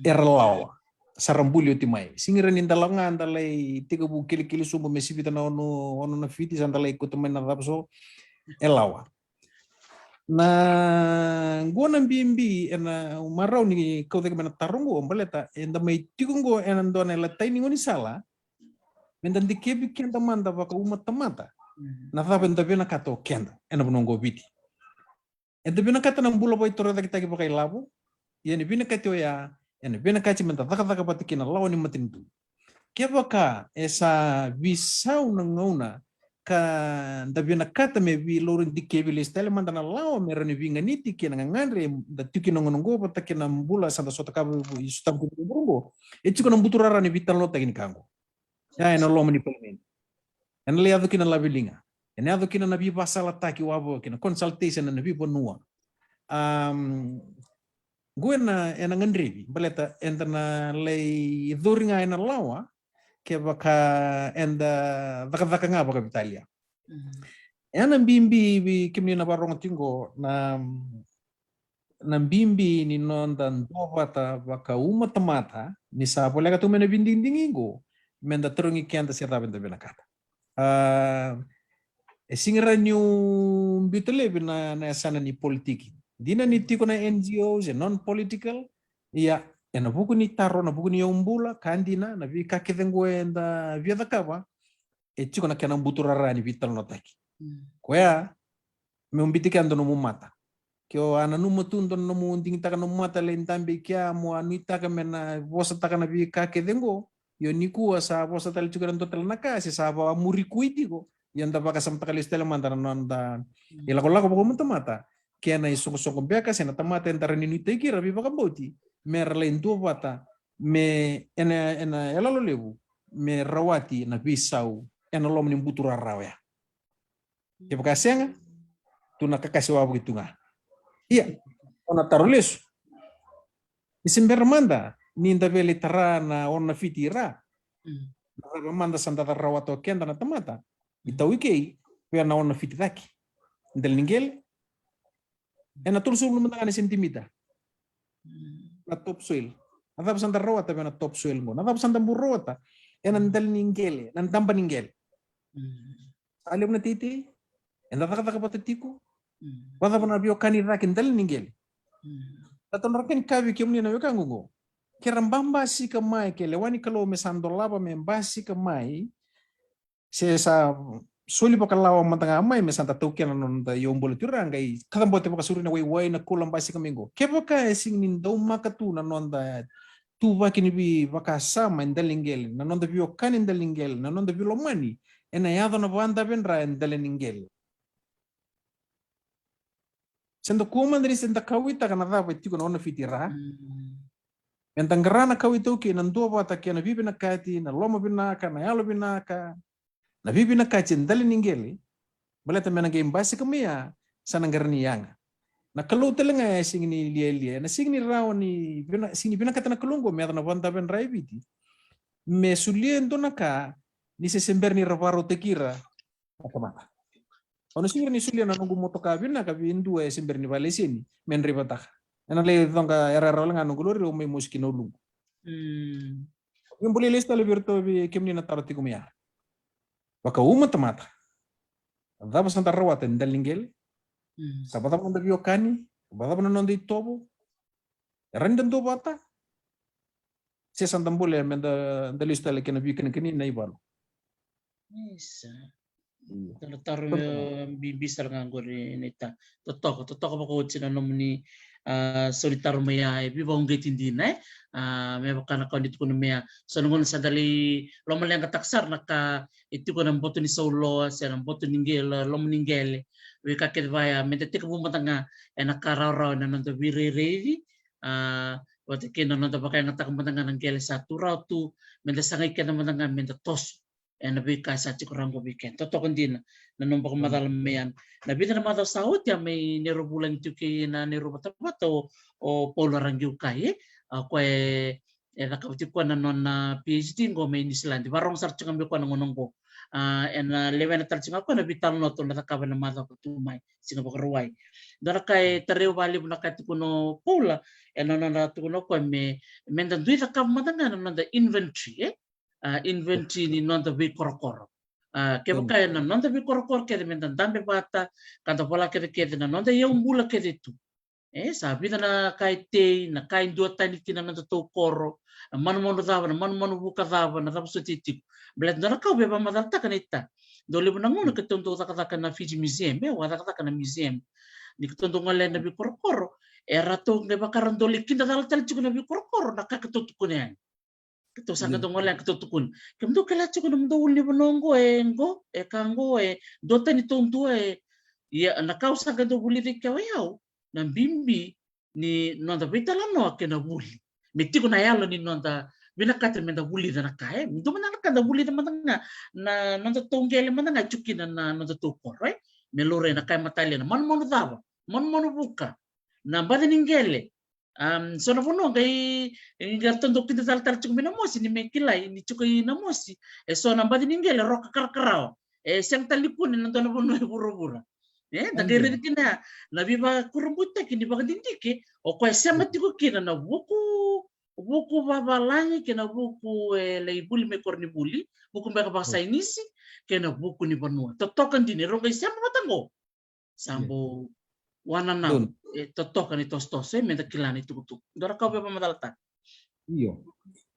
Era lawa. Sarambuli otimai. Singira ni ndalanga ndalai tiga bu kili sumbo mesibita na ono na fiti sandalai kutumen na rapso elawa. Na gona bimbi ena marau ni kau tega mena tarungo mbaleta enda mai tikungo ena ndona la taini ngoni sala mendan dikebi kenda manda baka umat tamata na thapa enda bena kato kenda ena bunongo biti enda bena kata nang bula boy tora taki taki baka ilabu yani bena kati oya yani bena kati menta taka patikina lawan ni matintu kebaka esa visau nangona ka ndabina kata me vi lorin dikebi listele mandana lawa merani vinga niti kina ngangandre da tuki nongonongo pata kina mbula santa sota kabu istam ku burungo echi kono mbuturara ni vital nota kini kango ya ena lo mani pelmen ena le adu kina labilinga ena adu kina nabi basala taki wabo kina consultation na nabi bonua gue ena ngandrebi baleta entana lei dhuringa ena lawa ke baka enda daka nga baka Italia. Ena bimbi bi kimni na barong tingo na bimbi ni nonda ndovata baka uma tamata ni sa polega tu mena bindingo menda terungi kianda sirta benda benakata. Singira new bitele na sana ni politiki. Dina ni tiko na NGOs non political ya ena buku ni taro na buku ni umbula kandina na vi kakedengo enda via da kava tiko na kana buturara ni vital notaki. Koya me umbitiki ando no mata. Kyo ana no mutundo no munding taka no mata lentambe kya mo anita mena vosa taka na vi kakedengo yo niku asa vosa tal chukaran total naka si saba murikuitigo yanda baka samta kalistela mandana nanda ila kolako bako mata kaya na isong beka sena tamata entara ni niteki rabi baka boti mer lento bata me ena elalo lebu me rawati na bisau ena lom ni butura rawa ya baka senga tu nakakasiwa begitu nga iya ona tarulesu isimber manda ninda beli tara na ona fitira manda sanda rawato kenda na tamata itawikei pia na ona fitidaki ndel ningel ena tulsul lumanda ni sentimita na top soil nadap sanda rawata na top soil mo nadap sanda burrota ena ndel ningel nan tamba ningel alim na titi ena taka patetiku wala na bio kanira kindel ningel taton rakin kabi kimni na yokangungo kirambamba si kamai kelewani kalau mesandolaba membasi kamai sesa suli pakalawa matanga amai mesanta token non da yombol turanga i kadambote pakasuri na way na kulam basi kamingo kebaka sing nindo makatu na nonda tu vakini bi vakasama indalingel na nonda bio kan indalingel na nonda bio lomani ena yado na banda benra indalingel sendo kumandri senda kawita kana dava tiko na ona fitira mentanggarana kawito ki nando bata ki na bibi na kati na loma binaka na yalo binaka na bibi na kati ndali ningeli baleta mena game basi kamia sanangarni yanga na kalau telenga singni lia na singni rawani singni binaka na kulungo me na banda ben raibiti me suliendo naka ni se semberni ravaro tekira akamata ono singni ni sulia na nungu motoka binaka bindu e semberni valesini men ribataka ena le tonga era rola nganu gulori o me muskino lungu yung boleh lista le virto bi kemni na tarati kumia baka uma tamata daba santa rawata ndalingel sabata mo ndabio kani bata mo nondi tobo rendan do bata se santa boleh menda ndalista le kena bi keni na ibalo Isa. Kalau taruh bisa nganggur neta. Totok bako sina nomni solitar maya bi bang getindi na me bakana kau ditu kono mea so ngon sadali lomal yang kataksar naka itu kono boto ni solo sera boto ningel lom ningel we kaket vaya metete ko matanga enaka raw na nanto biriri wate kena nanto pakai ngatak matanga ng gel satu raw tu menda sangay kena matanga menda tos ena bi kasa kurang go biken totok ndina nanompak madalam meyan nabi na madaw sahot ya may nirubulan itu ki na nirubatabat o polarang yukai kwe nakapiti ko na non na PhD ngo may Nisland barong sarch ngambi ko nang ko ena lewen na tarching ako na bital no to natakaban na madaw ko tumay singapore ruway dara kay tarew bali mo nakati ko no pola ena na tuno ko me mendan duita ka madanga na inventory inventory ni non bi korokoro kaya kaya na non bi korokor kaya mentan dambe bata kanta pola kaya kaya na non yung bula kaya itu sabi na kay te na kay dua tani kina na to koro manu dava na manu buka dava na tapos titik belat na kau beba madalta kanita dole mo nanguno ketunto taka na Fiji Museum wala taka na museum ni ketunto ngalen na bi korokoro era to ne bakaran dole kinda dal juga na bi korokoro nakakatutukon yan Kito sa katong wala katutukun. Kamdo kalatso ko namdo uli banongo ngo kango dota ni tonto ya nakausa ka do uli kawayaw ng bimbi ni nonda bitalano kena uli. Miti ko na yalo ni nonda binakata menda uli na nakae. Ndo man nakada uli na matanga na nonda tonggele matanga chuki na nonda tukor right? Melore na kay matali na man dava. Man buka. Na bada ningele So na puno kay garton dokter tal chuk minamosi ni mekilai ni chukai namosi. So na badi ningel roka karkarao. Siyang talipun na na puno bura-bura. Dagiri kina na biba kurumbuta kini baka dindiki o kwa sema tiko kina na buku babalangi kina buku leibuli me korni buli buku mereka bahasa inisi kina buku ni banua. Totokan dini ronga siapa matango. Sambo wana na totokan itu stose menda kilani tukutuk. Dora kau bapa madalata. Iyo.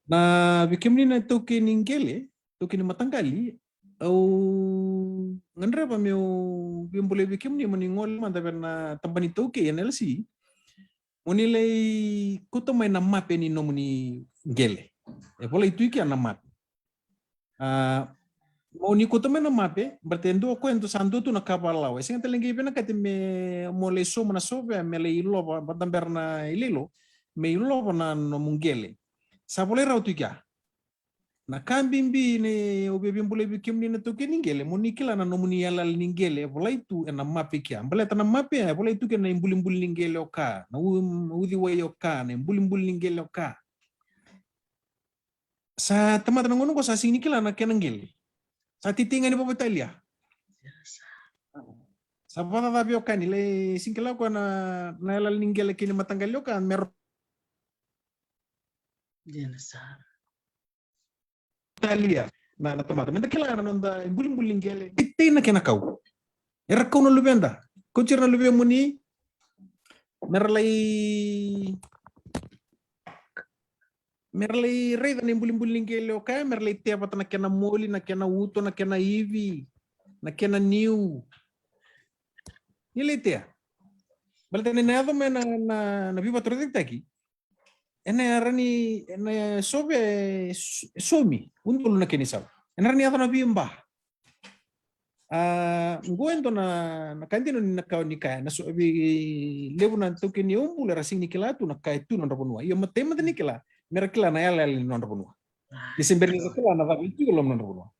Na bikimni na toke ningele, toke ni matanggali au ngandra pa meu bimbole bikimni maningol man taber na tambani toke NLC. Munilay kuto may na map ni no muni ngele. Bola itu iki na map. Mau ni kuto may na map berarti endo ko endo sandu tu na kabalaw. Singa talingi pina katime mole so mana sobe mele ilo ba tamber na ililo. Me ilo na no mungele. Sa boleh raw tu kya. Na kambimbi ni obebimbule bikimni na toke ningele munikila na no muni yalal ningele bola itu na map kya. Bola ta na map bola itu kena imbul-imbul ningele oka. Na udi way oka na imbul-imbul ningele oka. Sa teman-teman ngono ko sa sinikila na kenangele. Sa titingan ni Papatalia. Sa pata tabi oka nile singkila ko na yalal ningele kini matanggal oka mer Italia na teman-teman kailangan nonda imbul-imbul ningele. Itin na kinakaw. Erakaw na lubenda. Kuncir na lubenda mo ni merlay reda na imbul-imbul ningele o kaya merlay tepat na kena moli, na kena uto, na kena ivi, na kena new. Nilite ya. Balta ni nado me na biba trodik taki. Ena rani ena sobe somi undul na kinisaw. Ena rani ato na bimba. Nguento na kandino ni nakaw ni kaya na sobi lebu na toke ni umbul rasing nikila tu na kaya tu na rapunua. Iyo matema ni nikila merakila na yala na rapunua. Desember ni nikila na vabi tu lom na rapunua.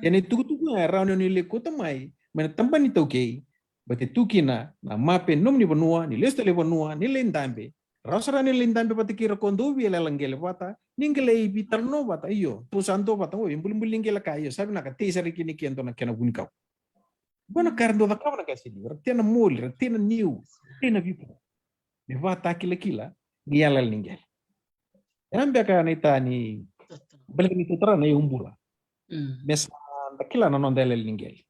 Yani tuku raun ni le kota mai mana tamba ni toke bate tukina na mape nom ni banua ni lesta le banua ni lendambe. Rasara ni lindambe pati kira kondo bi la langele bata ningele bitar no bata iyo pusanto bata o imbul lingele kayo sabi na kati sari kini kiento na kena bunikau bona karndo da kawana kasi di tena mol tena new tena vipo me bata kila ni yala lingele ambe ka na itani balik ni tutra na yumbula mesa kila na nondele lingele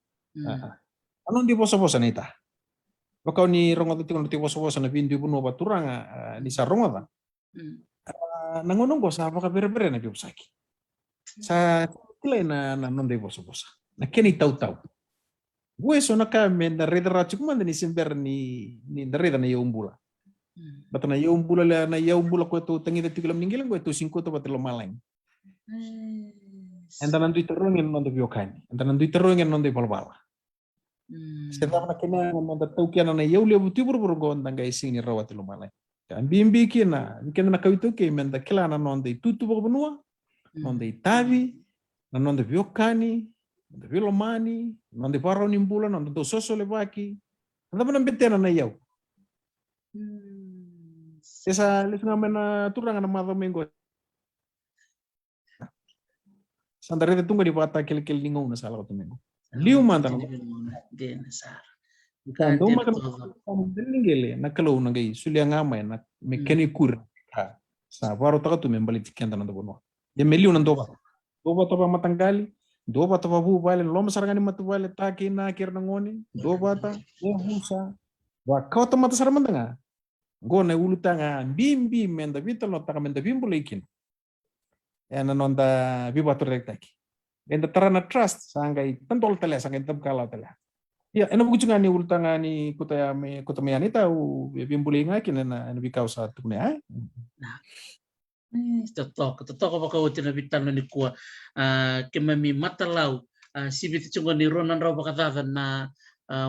anon di bosa na ita Bakau ni rongo tu tikon tiwo so na bindu buno baturanga ni sa rongo da. Nangonong ko sa baka bere-bere na biusaki. Sa kila na nonde bosa. Na keni tau. Gue so na ka men na reda rachuk man ni simber ni reda na yumbula. Bata na yumbula ko to tangi de tikulam ningilang ko to 5 to batelo malang. Anda nandu terongin nonde biokani. Anda nandu terongin nonde balbala. Setelah nak kena memang tahu kian na yau lebu tu buru-buru gondang guys ini rawat lumalai. Kan bimbi kena nak kau itu ke menda kela na nonde tutu benua, nonde tabi, na nonde biokani, nonde biolomani, nonde paro nimbula, nonde to soso lebaki. Anda pernah betena na yau. Esa les ngamena turang na mado mengo. Sandare de tunga di pata kel ningo na sala ko mengo. Liu mantan kan do makan ningele nakalo nangai sulia ngamai na mekanikur sa baro takatu membali tikenda na bono de meliu nan doba toba matanggali doba toba bu bale lom sarangani matu bale taki na kir nangoni doba ta husa wa kota mata saramandanga gona ulutanga bimbi menda vitalo takamenda bimbulikin ena nonda bibatur rektaki enda tarana trust sangai tentol tele sangai tabkala tele ya ena buku ni ultanga ni kota me anita u bimbuli ngakin ena bikau sa tukne ai totok apa kau tina bitan ni kuah kemami matalau sibit cunga ni ronan raw bakata na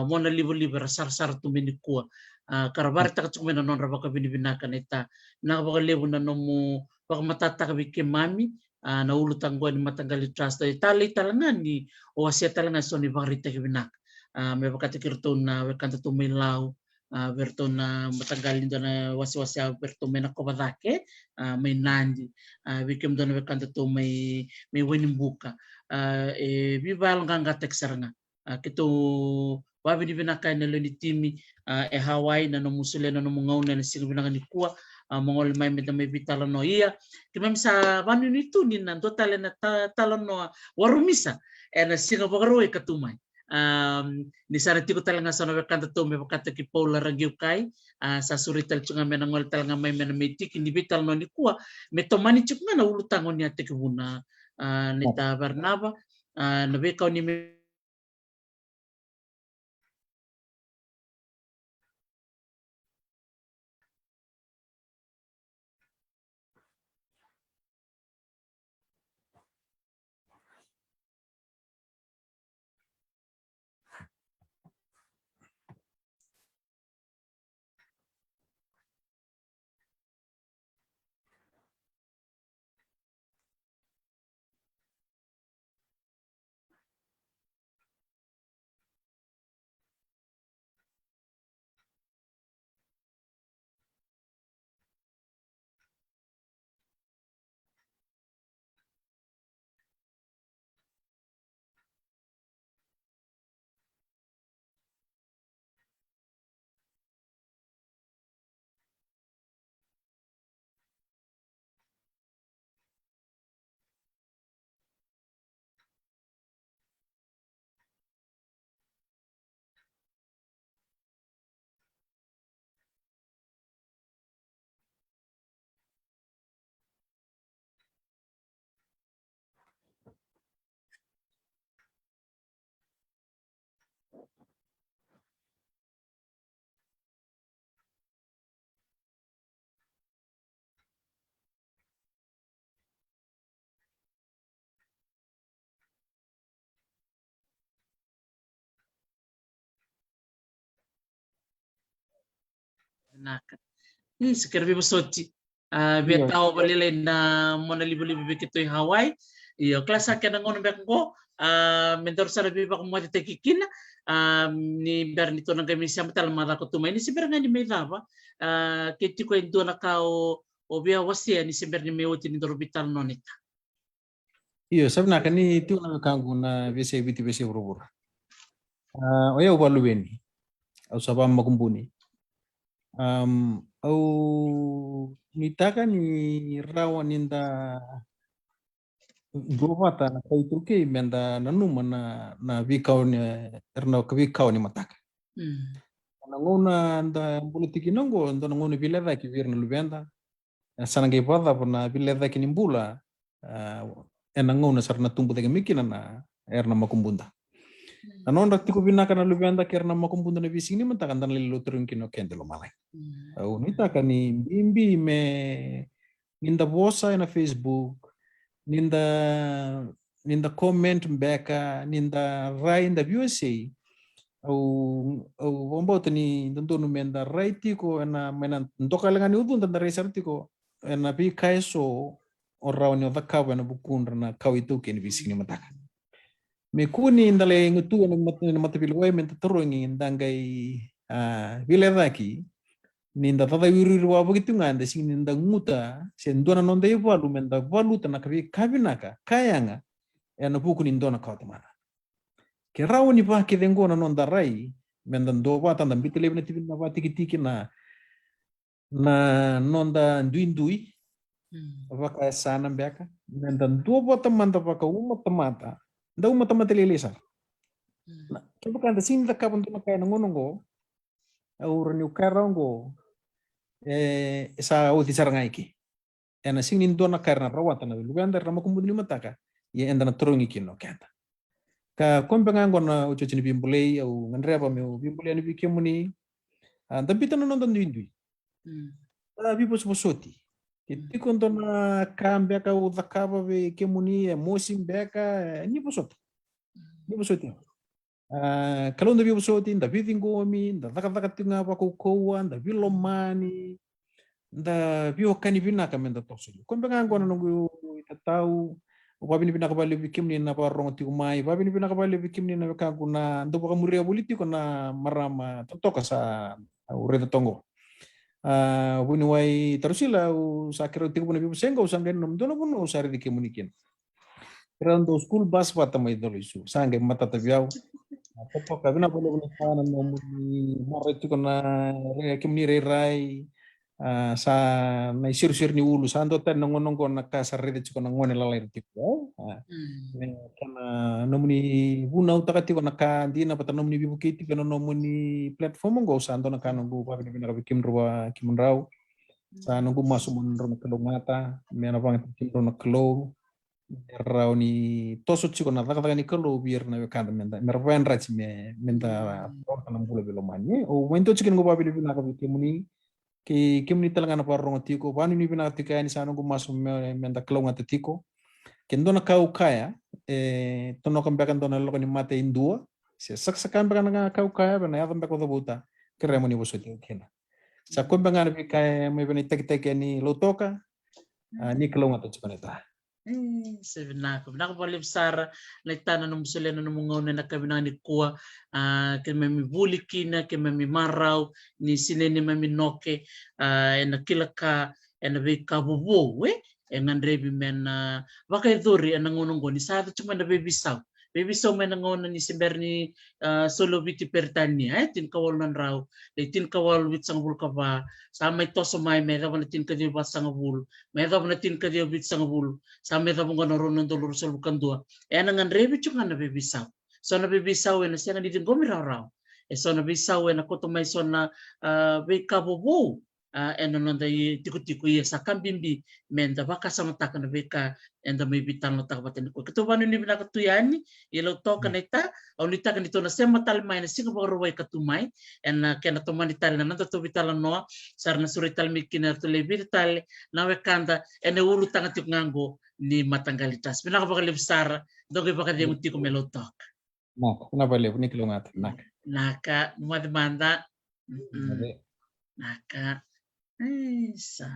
mona liber sar tu mini kuah karabar tak cunga non raw bakabinakan ita na bakalebu na nomu bakamata ka bikemami na ulutang gua ni matanggali trust tali talangan ni o asia talangan so ni barita kibinak me bakati kirto na kanta tumilaw berto na matanggalin do na wasi-wasi berto may nakobadake may nandi bikim do na bekanta to may wenim buka bibal nga teksaranga kito wabi ni binakay na ni timi Hawaii na no musule na no mungaw na singo binaka ni kuwa mongol may may bitala no iya kimem sa banu ni tu ni nan total na talon no warumisa na singo bagaroy katumay ni sarati ko talaga sa nabekanta to may pakata ki Paula Ragiukay sa surital tsunga menangol talaga may menamitik hindi bital no ni kuwa may tomani chuk na ulutangon niya tikibuna nita Barnaba nabekaw ni naka sekarang bibo soti biya tao balilay na mona libo-libo bikito yung Hawaii iyo klasa ka nang unang ko mentor sa biba ko mo tekikina ni Bernito nang kami siya matal mara ko tumay ni siber nga ni may lava kiti ko indo na kao o biya wasi ni siber ni may oti ni dorbital nonita iyo sabi na kani tu na kangu na bese biti bese urubur oya ubalu beni au sabam makumbuni au nitaka ni rawa ninda govata na kai turke menda nanuma na vikau ni erna vikau ni mataka na ngona nda politiki nongo ndo ngona bileda ki virna lubenda sanange pada na bileda ki nimbula ena ngona sarna tumbu tege mikina na erna makumbunda anon rakti ko binaka na lubenda kerna makumbunda na bising ni mataka ndan lilo turun kino kendelo malay au nitaka ni bimbi me ninda bosa na Facebook ninda comment mbeka ninda rai nda USA au wambauta ni ndono menda rai tiko na mena ndoka langa ni udun tanda rai sartiko na bi kaiso oraw ni odakawa na bukundra na kawitu ke ni bisini mataka me kuni ndale ngutu na matapilwai menta torongi ndangai viledaki ninda tada wiru wa begitu nganda sing ninda nguta sendona nonda ivalu menda valuta na kabinaka kayanga na buku nindona kautamana ke rawo ni pa ke dengo na nonda rai menda ndo wa tanda bitele na tibin na tiki na nonda ndui vaka sana mbeka menda ndo bota manda vaka uma tamata nda uma tamata lelesa na kebukanda sing da kabon to kay nangonongo aur ni ukarongo sa uti sarangaiki ena sing nindona karna rawata na luganda rama kumbuni mataka ye enda na turungi kino kenta ka kombe ngango na uchochi ni bimbulei au ngandreba me bimbulei ni bikemuni ndabita no nonda ndindui bibo sosoti tiko ndona kambe ka udakaba be kemuni mosi mbeka ni bosota kalonda bibo soti nda vidingomi nda daka tinga pa kokoa nda vilomani nda bio kani binaka menda tosuli kombe ngango na nungu itatau wabini binaka bale bikimni na parong tikumai wabini binaka bale bikimni na kangu na ndo baka muria politiko na marama totoka sa ureta tongo. Wini wai terusila sakiro tiku puna pipu senga usanggen nom dono pun usari di kemunikin. Kerana school bus pata mai dolo isu sange mata tabiau. Popo kabina boleh boleh kana nomuni mara itu kena kemni rai sa na sir ni ulu santo tan nongon na kasar rede itu kena ngone lalai tiku. Kana nomuni buna utakati kena dina pata nomuni bibu kiti kena nomuni platform ngo santo na kana ngu pa bina bikim ruwa kimunrau. Sa nunggu masuk munro na kelong mata, mena bang kimunro na kelong. Rau ni tosut siko na taka ni kalau biar na kanda menta merpain rach me menta porta nang bula belomanye o mento chicken go babi bina ka kemuni ki kemuni talanga na parro tiko bani ni bina tika ni sanu go masu menta kelong ata tiko kendo na kau kaya tono kan bakan tono lo ni mate indua se saksakan bakan na kau kaya bana ya tambe ko buta keremoni boso kena sa ko bangan bi kaya me bani tek ni lotoka ni kelong ata chikoneta. Sabi na ako palim sara na itana ng musuli na numungaw na kami na ni kuwa kaya may buliki na kaya may maraw ni sinene may noke na kilaka na may kabubo nandrebi men bakay duri ang nangunong ni sa ato cuma na bebisaw may nangunong ni si Bernie solo biti pertani tin kawal nan raw tin kawal wit sang bulka ba sa may toso may daw na tin kadiyo ba sang bul may daw na tin kadiyo bit sang bul sa may daw mo ron ng dolor sa bukan dua nangan rebi cuma na bebisaw so na bebisaw na siya nga din gomiraw raw so na bebisaw na ko tumay so na be kabubo non dai tiku-tiku ya sa kambimbi menda baka sama takan beka enda may bitan no takbaten ko kito banu ni binaka tuyani ilo to kanita au nita kan ito na sema talmay na singo ruway katumay en kena to manitari na nando to bitala no sar na surital mikina to lebital na wekanda ene ulu tanga tik ngango ni matanggalitas binaka baka libsar dogi baka di muti ko melotok Kenapa lev ni kilongat naka madmanda naka isa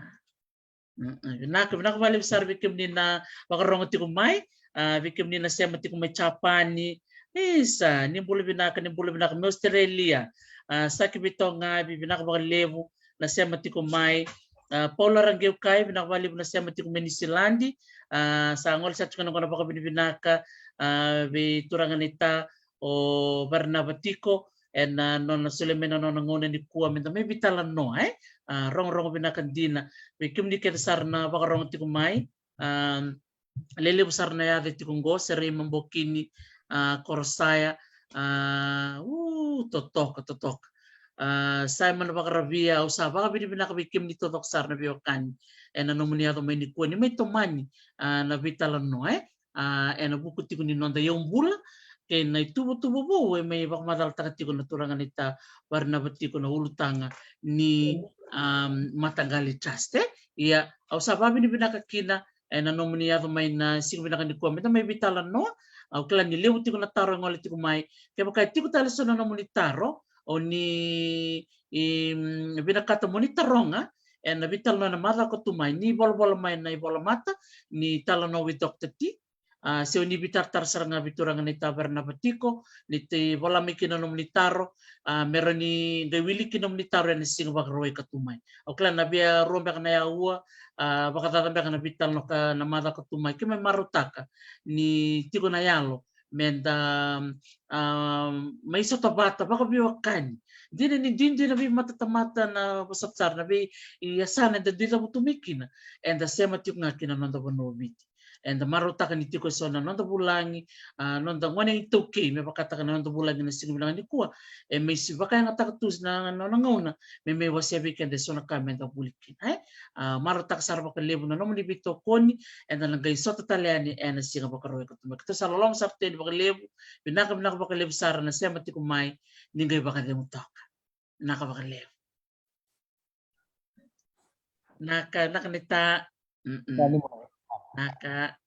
nakabalik sar bikim ni na makarong ti kumay bikim ni na siya mati kumay Japani isa ni bulu binaka ni Australia sa kibito nga binaka baka levo na siya mati kumay polar ang kay binaka na siya mati kumay ni Silandi sa angol sa tukang na baka binaka biturangan ita o Barnabatiko and non sulemena non ngone ni kuwa menta may bitalan no rong binakandina bikim di kesar na baka rong ti kumay lele besar na yade ti kunggo seri membokini korsaya totok Simon baka rabia usa baka binakabikim ni totok sar na biokan and anomunia to may ni kuwa ni may tomani na bitalan no and buku ti kunin nonda yung bula kay na tubo-tubo po may bakmadal takati ko naturangan ita warna bati ko na ulutanga ni matanggali chaste iya au sababi ni binakakina nanomuni may na sing binakani ko may bitalan no au klan ni lewti ko nataro ngol ti ko may kay bakay ti ko talaso na nomuni taro o ni binakata mo ni taronga nabital na mata ko tumay ni bol may na bola mata ni talano with Dr. T so ni bitar saranga biturangan ni tabar na batiko ni te wala mi kinanom ni taro meron ni dewili kinom ni taro ni sing bakroy katumay okla na bia rombe kana yawa baka tatambe kana bital no ka na mata katumay kay may marutaka ni tiko na yalo menda may sotabata baka biwakan din na bi matatamata na pasatsar na bi iyasana da dila mo tumikin and the same atyuk nga kinanon da bonobit and the maruta kan iti ko so na nonda bulangi nonda ngone ito okay may bakata kan nonda bulangi na sing bilang ni kuwa may si baka nga takatus na ngona may wasabi kan de so na comment da bulikin maruta sar baka lebo na nomo dibito koni and then gay so tataliani and singa baka roy ko tumak to sa lolong sapte baka lebo binaka baka lebo sar na siya mati kumay ningay baka demutak naka baka lebo naka nita naka